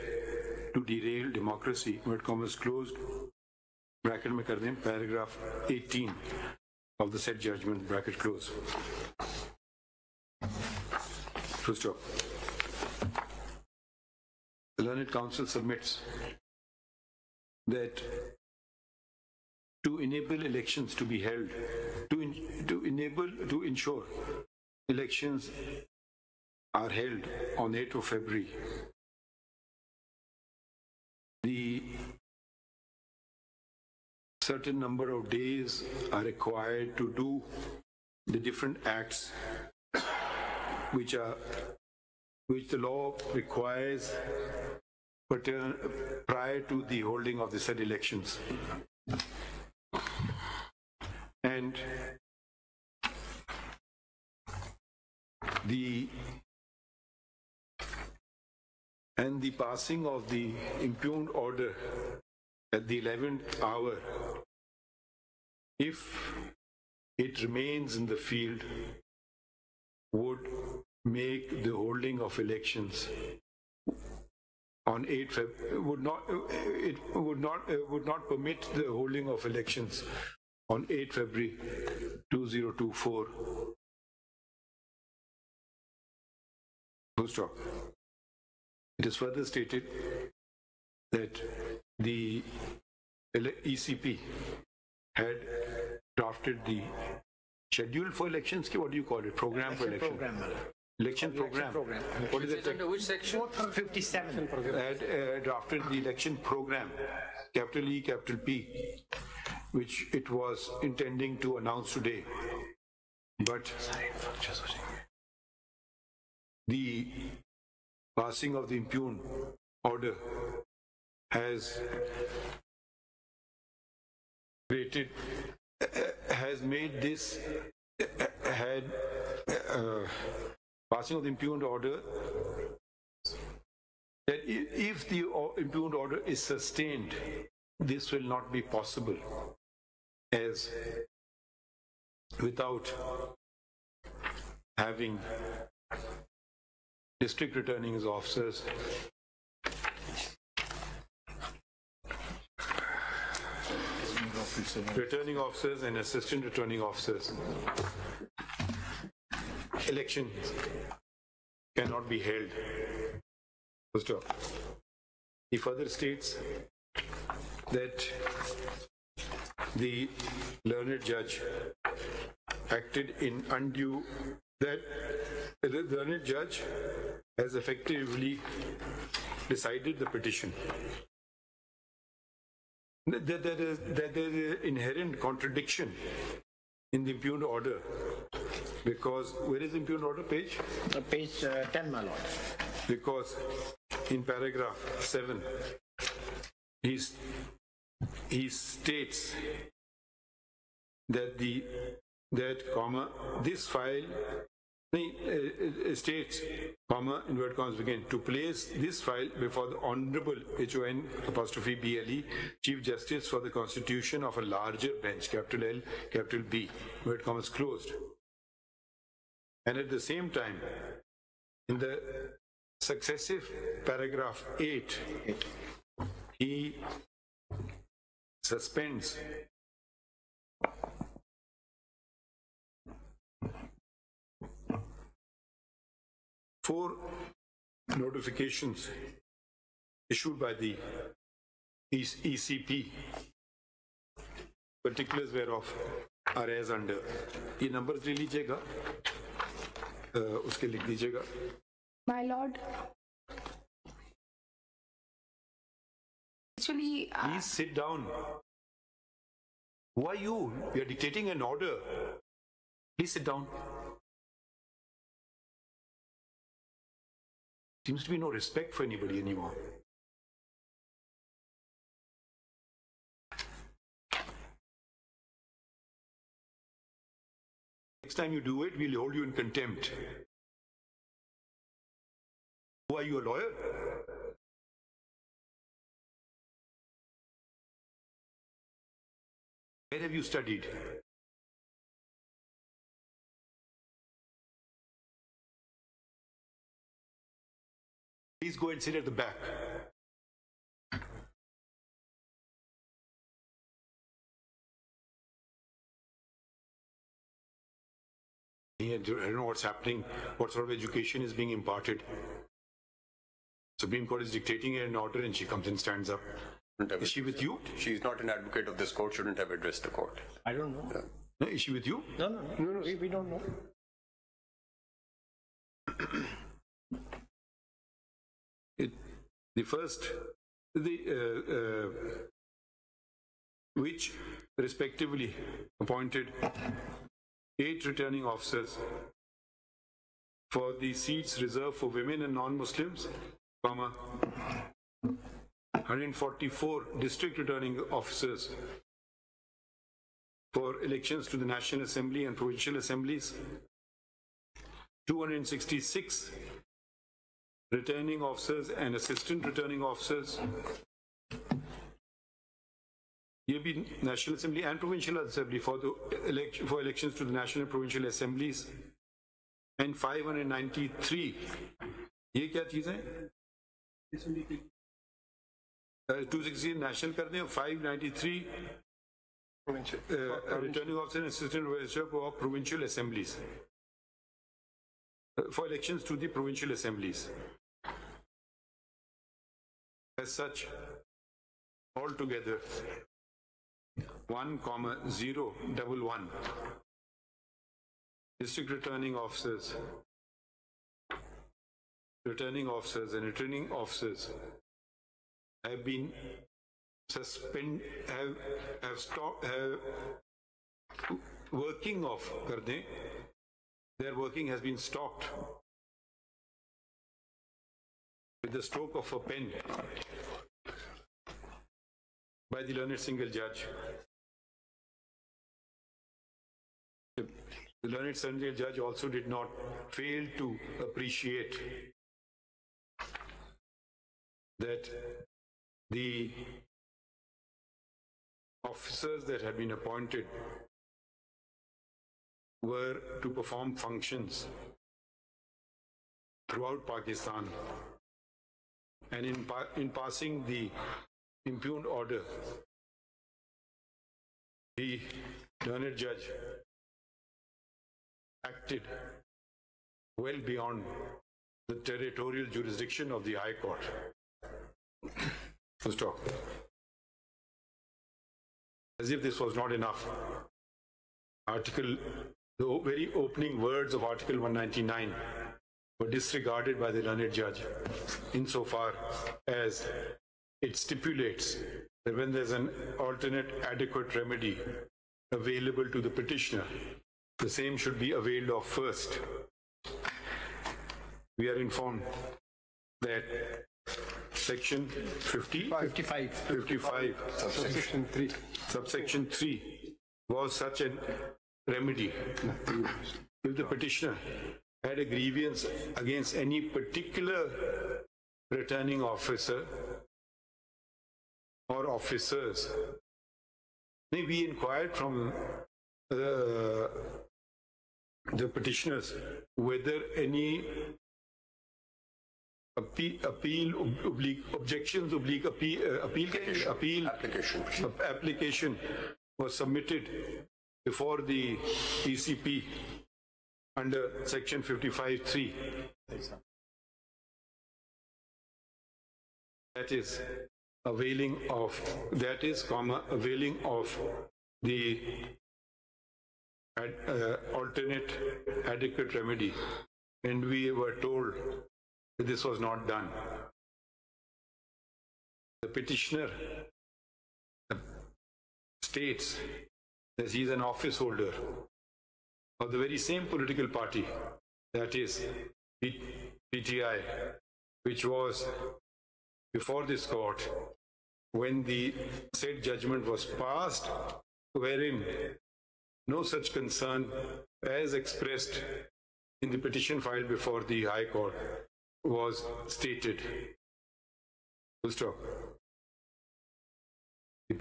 to derail democracy, word commas closed, bracket mein kar dein, paragraph 18 of the said judgment, bracket close. Full stop. The Learned Council submits that to enable elections to be held, to ensure elections are held on 8th of February, the certain number of days are required to do the different acts which the law requires prior to the holding of the said elections. And the passing of the impugned order at the 11th hour, if it remains in the field, would make the holding of elections on 8 February would not permit the holding of elections on 8 February 2024. Full stop. It is further stated that the ECP had drafted the schedule for elections, what do you call it? Program for elections. Election program. What is it? Under which section? 57. Drafted the election program, capital E, capital P, which it was intending to announce today. But the passing of the impugned order has created, has made this, passing of the impugned order, that if the impugned order is sustained, this will not be possible, as without having district returning officers and assistant returning officers, election cannot be held. First off, he further states that the learned judge acted in undue, that the learned judge has effectively decided the petition. That there is an inherent contradiction in the impugned order, because where is the impugned order page? Page 10, my lord. Because in paragraph 7, he states that this file states, inverted commas begin, to place this file before the Honorable HON'(BLE) Chief Justice for the constitution of a larger bench, capital L, capital B, inverted commas closed. And at the same time, in the successive paragraph 8, he suspends four notifications issued by the ECP, particulars whereof are as under. ये numbers ले लीजिएगा, उसके लिख दीजिएगा. My lord, actually, please sit down. Who are you? You are dictating an order. Please sit down. Seems to be no respect for anybody anymore. Next time you do it, we'll hold you in contempt. Who are you, a lawyer? Where have you studied? Please go and sit at the back. I don't know what's happening, what sort of education is being imparted. Supreme Court is dictating an order and she comes and stands up. Is she with you? She's not an advocate of this court, shouldn't have addressed the court. I don't know. Yeah. No, is she with you? No, we don't know. The first, which respectively appointed 8 returning officers for the seats reserved for women and non-Muslims, 144 district returning officers for elections to the National Assembly and Provincial Assemblies, 266 returning officers and assistant returning officers, ये भी National Assembly and Provincial Assembly for elections to the National and Provincial Assemblies, and 593. ये क्या चीज़ है? 260 national कर दें, 593 returning officer and assistant for provincial assemblies, for elections to the provincial assemblies. As such, altogether 1,011 district returning officers returning officers and returning officers have been working off kar dein. Their working has been stopped with the stroke of a pen by the learned single judge. The learned single judge also did not fail to appreciate that the officers that had been appointed were to perform functions throughout Pakistan, and in passing the impugned order, the learned judge acted well beyond the territorial jurisdiction of the High Court. Full stop. As if this was not enough, the very opening words of Article 199 were disregarded by the learned judge, insofar as it stipulates that when there's an alternate adequate remedy available to the petitioner, the same should be availed of first. We are informed that Section 55, subsection 3 was such a remedy. If the petitioner had a grievance against any particular returning officer or officers, we inquired from the petitioners whether any application was submitted before the ECP under Section 55(3). That is availing of the alternate adequate remedy, and we were told that this was not done. The petitioner states that he is an office holder of the very same political party, that is PTI, which was before this court when the said judgment was passed, wherein no such concern as expressed in the petition filed before the High Court was stated. Full stop. The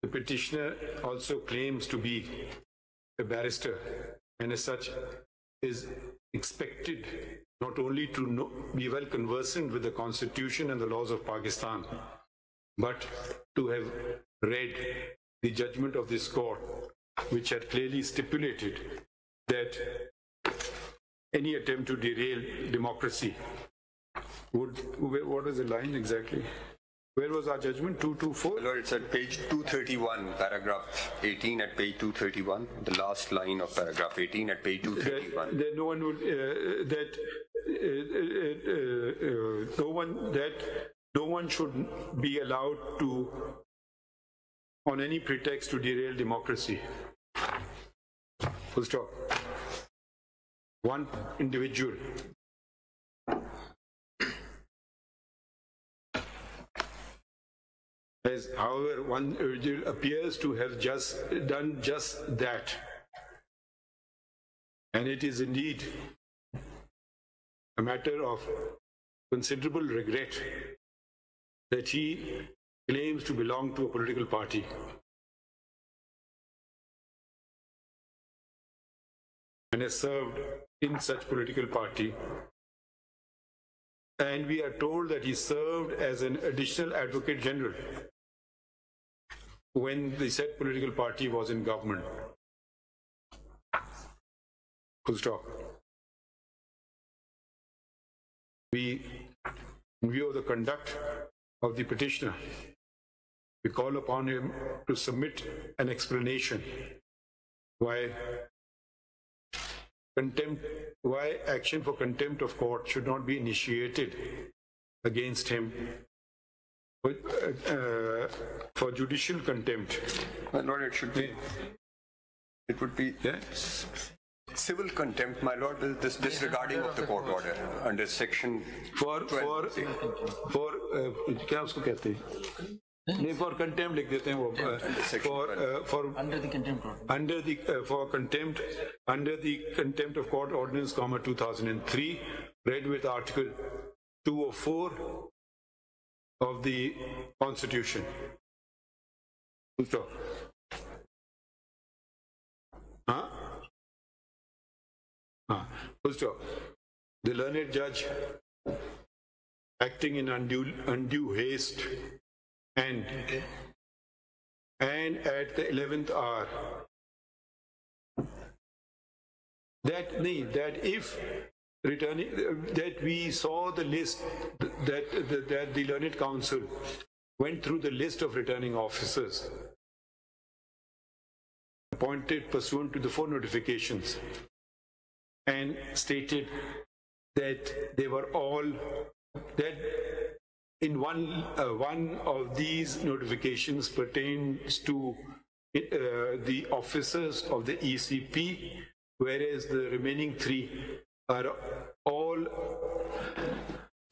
petitioner also claims to be a barrister, and as such is expected not only to be well conversant with the Constitution and the laws of Pakistan, but to have read the judgment of this court, which had clearly stipulated that any attempt to derail democracy would... What is the line exactly? Where was our judgment? 224? Lord, it's at page 231, paragraph 18 at page 231, the last line of paragraph 18 at page 231. That no one would... no one should be allowed to, on any pretext, to derail democracy. Full stop. One individual as, however, one individual appears to have done just that, and it is indeed a matter of considerable regret that he claims to belong to a political party. And has served in such political party. And we are told that he served as an additional Advocate General when the said political party was in government. Full stop. In view of the conduct of the petitioner, we call upon him to submit an explanation why contempt why action for contempt of court should not be initiated against him for judicial contempt. My Lord, it should be. It would be civil contempt, my Lord, this disregarding of the court order under section for क्या उसको कहते हैं? नहीं, for contempt लिख देते हैं वो for under the contempt order. For contempt under the contempt of court ordinance, 2003, read with article 204 of the Constitution. Full stop. Full stop. The learned judge, acting in undue haste and at the 11th hour, that if returning, that we saw the list, that the learned counsel went through the list of returning officers appointed pursuant to the 4 notifications and stated that they were all, that in one of these notifications pertains to the officers of the ECP, whereas the remaining 3 are all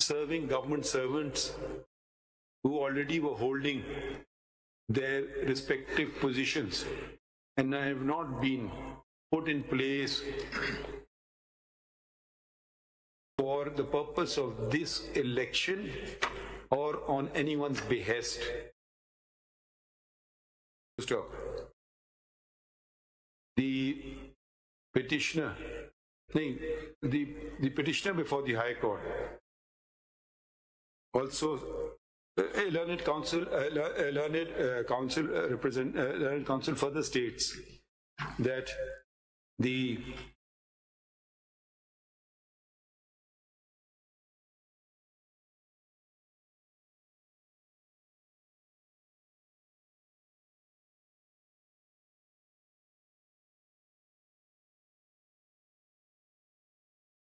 serving government servants who already were holding their respective positions and have not been put in place for the purpose of this election or on anyone's behest. Stop. The petitioner, the petitioner before the High Court also, learned counsel further states that the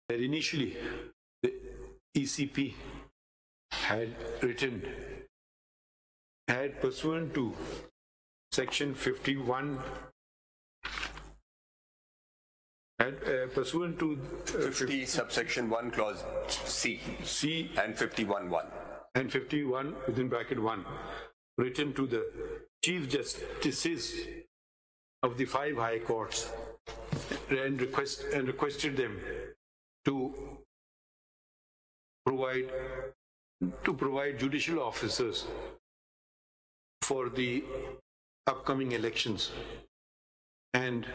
that initially the ECP had pursuant to section 51, pursuant to 50 subsection 1 clause C and 51(1) and 51 within bracket 1, written to the chief justices of the 5 high courts and requested them to provide judicial officers for the upcoming elections, and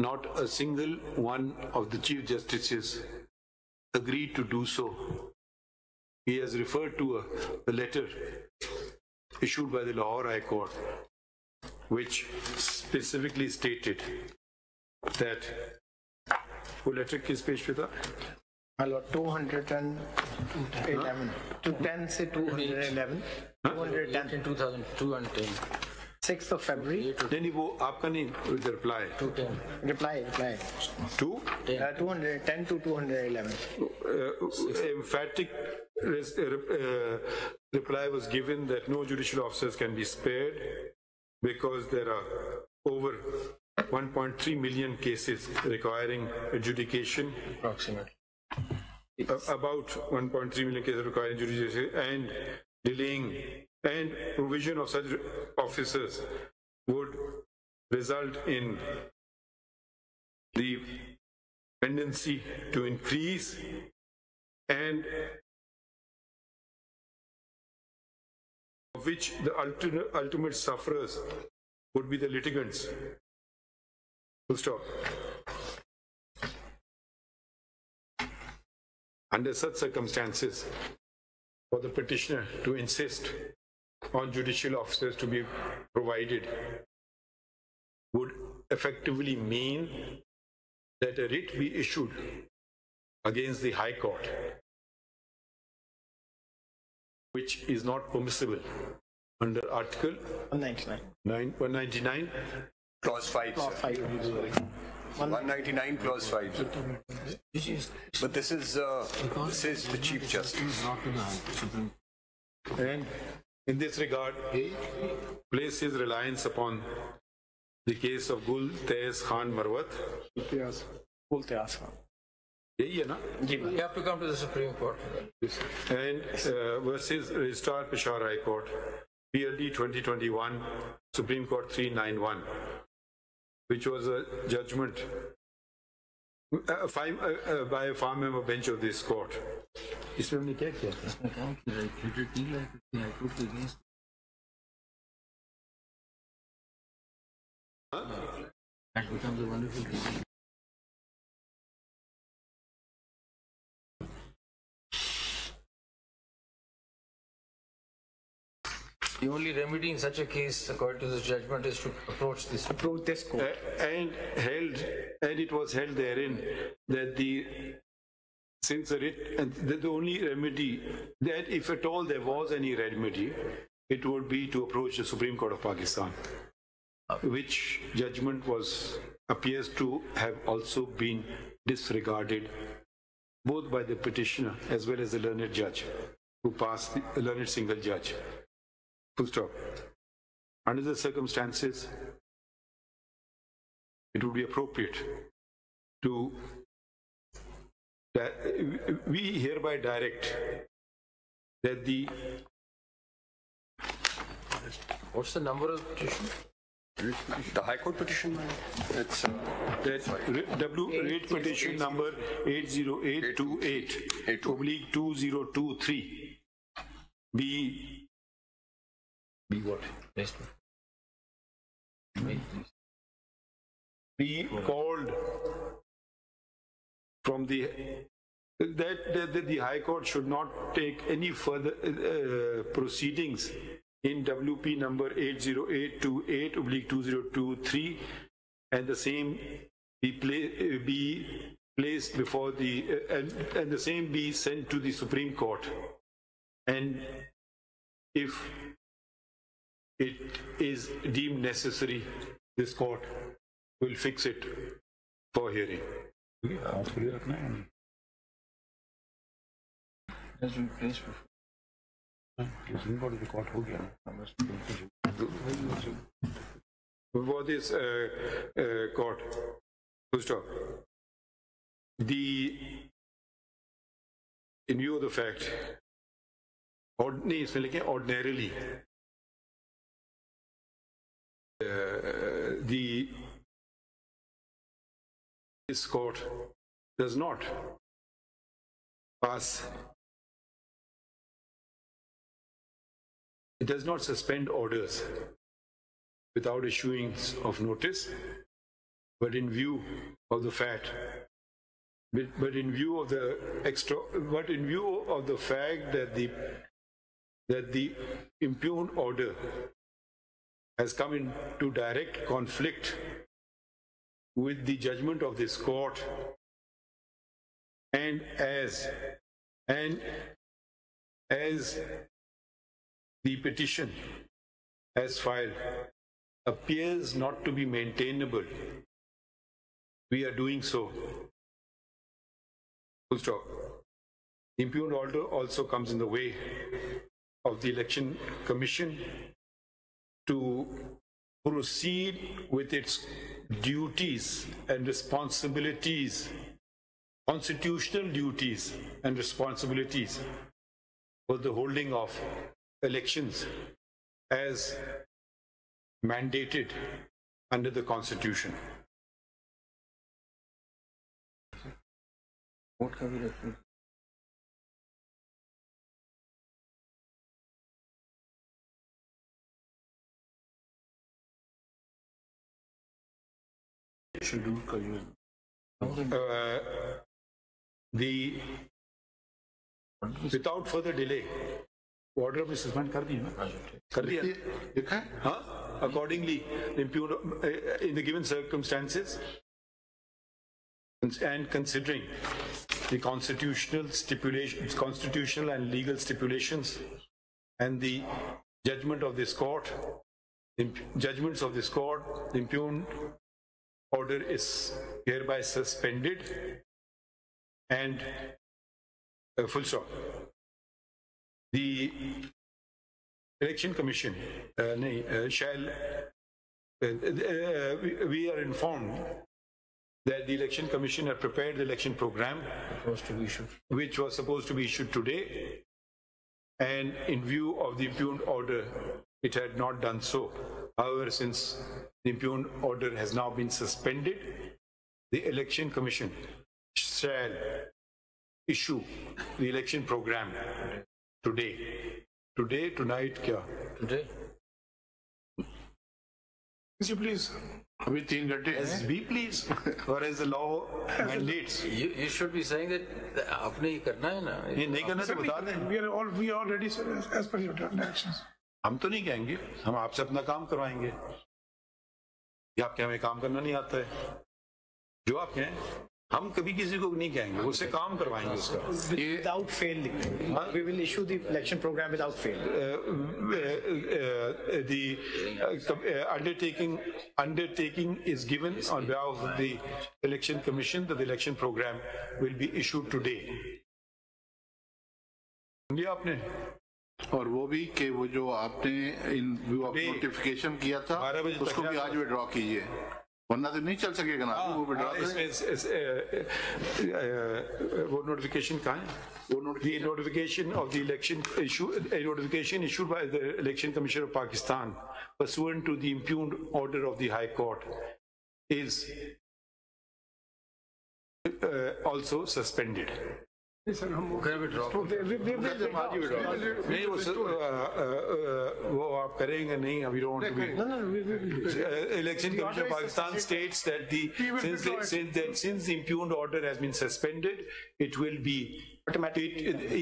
not a single one of the chief justices agreed to do so. He has referred to a letter issued by the Lahore High Court, which specifically stated that वो letter किस page पे था? 211 to 10 से 211 210 2010 6th of February. नहीं वो आपका नहीं, with the reply. Reply. 210 to 211. Emphatic reply was given that no judicial officers can be spared because there are over 1.3 million cases requiring adjudication. Approximately. About 1.3 million cases requiring adjudication, and delaying and provision of such officers would result in the tendency to increase and of which the ultimate sufferers would be the litigants. Full stop. Under such circumstances, for the petitioner to insist on judicial officers to be provided would effectively mean that a writ be issued against the High Court, which is not permissible under Article 199. 199. Clause 5. Clause 5. 199 clause 5. But this is the Chief Justice. And in this regard, place his reliance upon the case of Gul Tez Khan Marwat. You have to come to the Supreme Court. And versus Registrar Peshawar High Court, PLD 2021, Supreme Court 391, which was a judgment by a farm member bench of this court. इसमें हमने क्या किया था? इसमें कहा कि regulated नहीं like high court के against that becomes a wonderful thing. The only remedy in such a case, according to this judgment, is to approach this court. And it was held therein that since the only remedy, that if at all there was any remedy, it would be to approach the Supreme Court of Pakistan, which judgment appears to have also been disregarded both by the petitioner as well as the learned judge who passed, the learned single judge. Full stop. Under the circumstances, it would be appropriate to we hereby direct that what's the number of the petition? The High Court petition? It's Rate petition number 80828/2023 be what? Be called from that the High Court should not take any further proceedings in WP number 80828/2023, and the same be placed before and the same be sent to the Supreme Court, and if it is deemed necessary, this court will fix it for hearing. Before this court, stop. In view of the fact, ordinarily, this court does not pass. It does not suspend orders without issuing of notice, but in view of the fact, but in view of the fact that the impugned order has come into direct conflict with the judgment of this court, and as the petition as filed appears not to be maintainable, we are doing so. Full stop. The impugned order also comes in the way of the Election Commission to proceed with its duties and responsibilities, constitutional duties and responsibilities for the holding of elections as mandated under the Constitution. What can we refer? Without further delay, order में suspend कर दिया ना? Accordingly, in the given circumstances and considering the constitutional and legal stipulations and the judgments of this court, the impugned order is hereby suspended and full stop. The Election Commission shall we are informed that the Election Commission had prepared the election program which was supposed to be issued today, and in view of the impugned order it had not done so. However, since the impugned order has now been suspended, the Election Commission shall issue the election program today. Today, tonight, kya? Today? Please. अभी 3 घंटे As we please, or as the law mandates. You should be saying that आपने ही करना है ना. ये नहीं करना तो बता दें. We are ready, sir, as per your directions. हम तो नहीं कहेंगे, हम आपसे अपना काम करवाएंगे. या आपके हमें काम करना नहीं आता है. जो आप कहें, हम कभी किसी को नहीं कहेंगे, उससे काम करवाएंगे उसका. Without fail, we will issue the election program without fail. The undertaking is given on behalf of the Election Commission that the election program will be issued today. समझिए आपने? और वो भी कि वो जो आपने इन व्यू ऑफ नोटिफिकेशन किया था उसको भी आज विड्रॉ कीजिए, वरना तो नहीं चल सकेगा ना. वो विड्रॉ वो नोटिफिकेशन कहाँ है? The notification of the election a notification issued by the Election Commission of Pakistan pursuant to the impugned order of the High Court is also suspended. नहीं वो आप करेंगे नहीं. अभी Election Commission of Pakistan states that since the impugned order has been suspended, it will be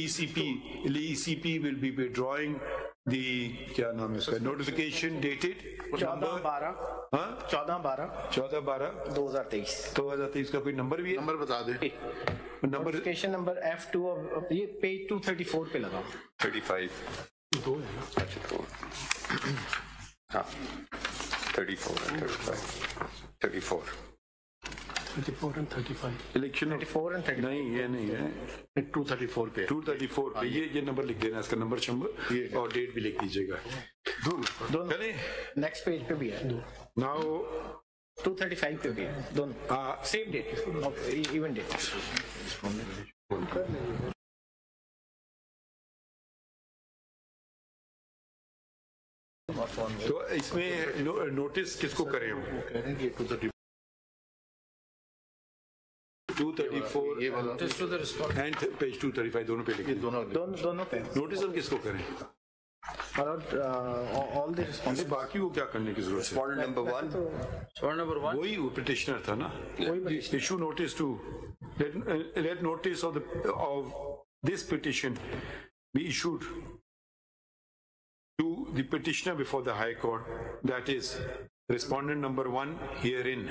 ECP will be withdrawing the क्या नाम है इसका notification dated 14/12/2023 का कोई नंबर भी है? नंबर बता दे. Notification number F2 of ये page 234 पे लगा. 35. 34 and 35. 34. 34 and 35. Election 34 and 35. नहीं ये नहीं है. 234 पे. 234 पे ये नंबर लिख देना, इसका नंबर शंबर और डेट भी लिख दीजिएगा. दोनों नेक्स्ट पेज पे भी है. Now 235 पे भी है दोनों. Same date, even date. तो इसमें नोटिस किसको करें हम? 234 and page 235 दोनों पे लिखिए. दोनों पे नोटिस हम किसको करें? all the responses. बाकी को क्या करने की जरूरत है? Respondent number 1. वही वो पिटिशनर था ना. Issue notice to let notice of this petition be issued to the petitioner before the High Court, that is respondent number 1 herein.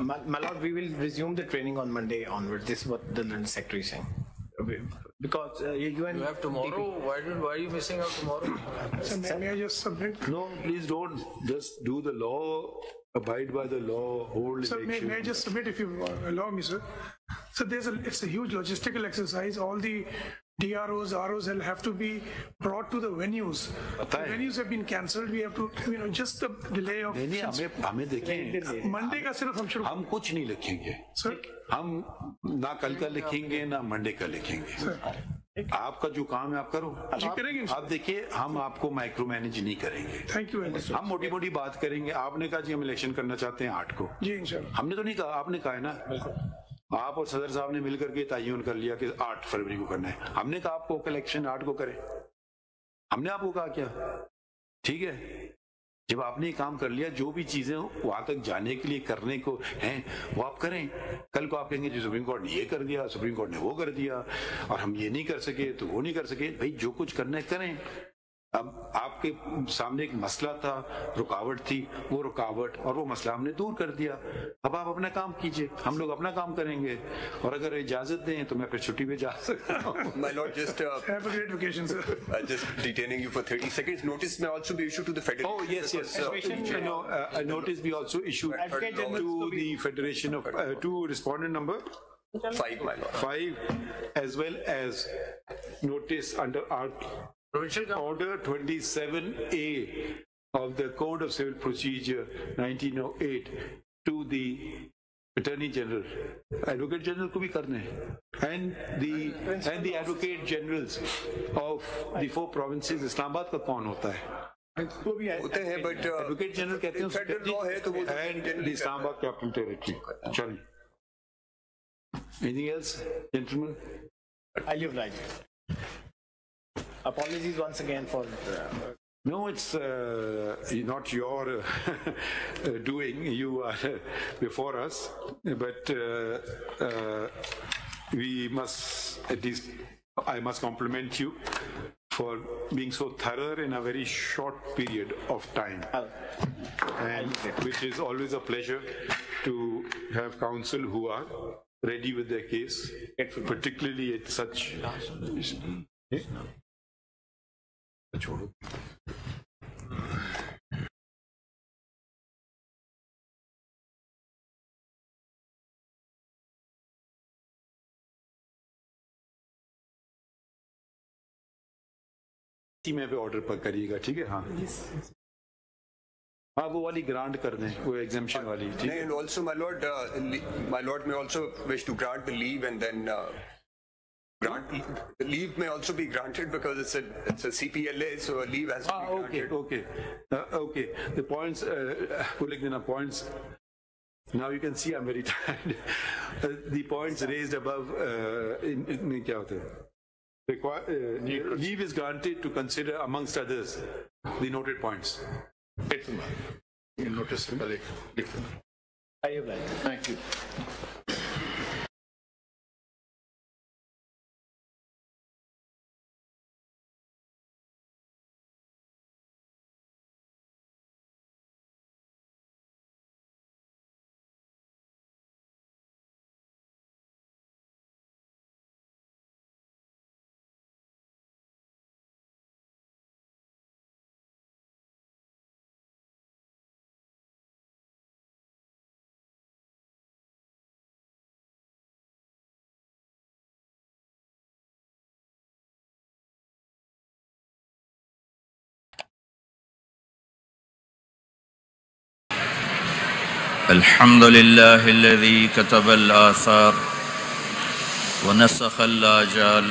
My lord, we will resume the training on Monday onwards. This is what the secretary is saying. Because you have tomorrow. Why are you missing out tomorrow? May I just submit? No, please don't. Just do the law, abide by the law, hold Sir, election. may I just submit, if you allow me, sir? So it's a huge logistical exercise. All the DROs, ROs will have to be brought to the venues. The venues have been cancelled. We have to, just the delay of. नहीं हमें देखिए. Monday का सिर्फ हम शुरू. हम कुछ नहीं लिखेंगे. Sir, हम ना कल का लिखेंगे ना मंडे का लिखेंगे. आपका जो काम है आप करो. आप देखिए हम आपको माइक्रो मैनेज नहीं करेंगे. Thank you very much. हम मोटी मोटी बात करेंगे. आपने कहा जी हम इलेक्शन करना चाहते हैं 8 को. जी इंशाल्लाह. हमने तो नहीं कहा, आपने कहा है ना. आप और सदर साहब ने मिलकर के तयन कर लिया कि 8 फरवरी को करना है। हमने कहा आपको इलेक्शन 8 को करें, हमने आपको कहा क्या? ठीक है, जब आपने ये काम कर लिया, जो भी चीजें वहां तक जाने के लिए करने को हैं वो आप करें। कल को आप कहेंगे जी सुप्रीम कोर्ट ने ये कर दिया, सुप्रीम कोर्ट ने वो कर दिया, और हम ये नहीं कर सके तो वो नहीं कर सके। भाई जो कुछ करना है करें। अब आपके सामने एक मसला था, रुकावट थी, वो रुकावट और वो मसला हमने दूर कर दिया। अब आप अपना काम कीजिए, हम लोग अपना काम करेंगे, और अगर इजाजत दें तो मैं फिर छुट्टी पे जा सकता हूँ। My lord, just have a great vacation, sir. Just detaining you for 30 seconds. Notice may also be issued to the federation. Oh yes, yes. A notice be also issued to the federation of to respondent number 5, my lord. 5, as well as notice under our Provincial Order 27A of the Code of Civil Procedure 1908 to the Attorney General, Advocate General को भी करने हैं, and the Advocate Generals of the 4 provinces. Islamabad का कौन होता है? होते हैं, but Advocate General कहते हैं federal law है तो वो and the Islamabad Capital Territory. चलिए. Anything else, gentlemen? I live right. Apologies once again for. No, it's not your doing. You are before us, but we must, at least I must compliment you for being so thorough in a very short period of time, and which is always a pleasure to have counsel who are ready with their case, particularly at such. में पे order पर करिएगा, ठीक है? हाँ हाँ, वो वाली ग्रांट कर दें, वो एग्जेम्पशन वाली, ठीक है? And also, my lord may also wish to grant the leave, and then the leave may also be granted because it's a CPLA, so a leave has to be granted. Okay. The points, points. Now you can see I'm very tired. The points raised above, in क्या होता है? Leave is granted to consider, amongst others, the noted points. Notice. I have right. Thank you. الحمد لله الذي كتب الآثار ونسخ الآجال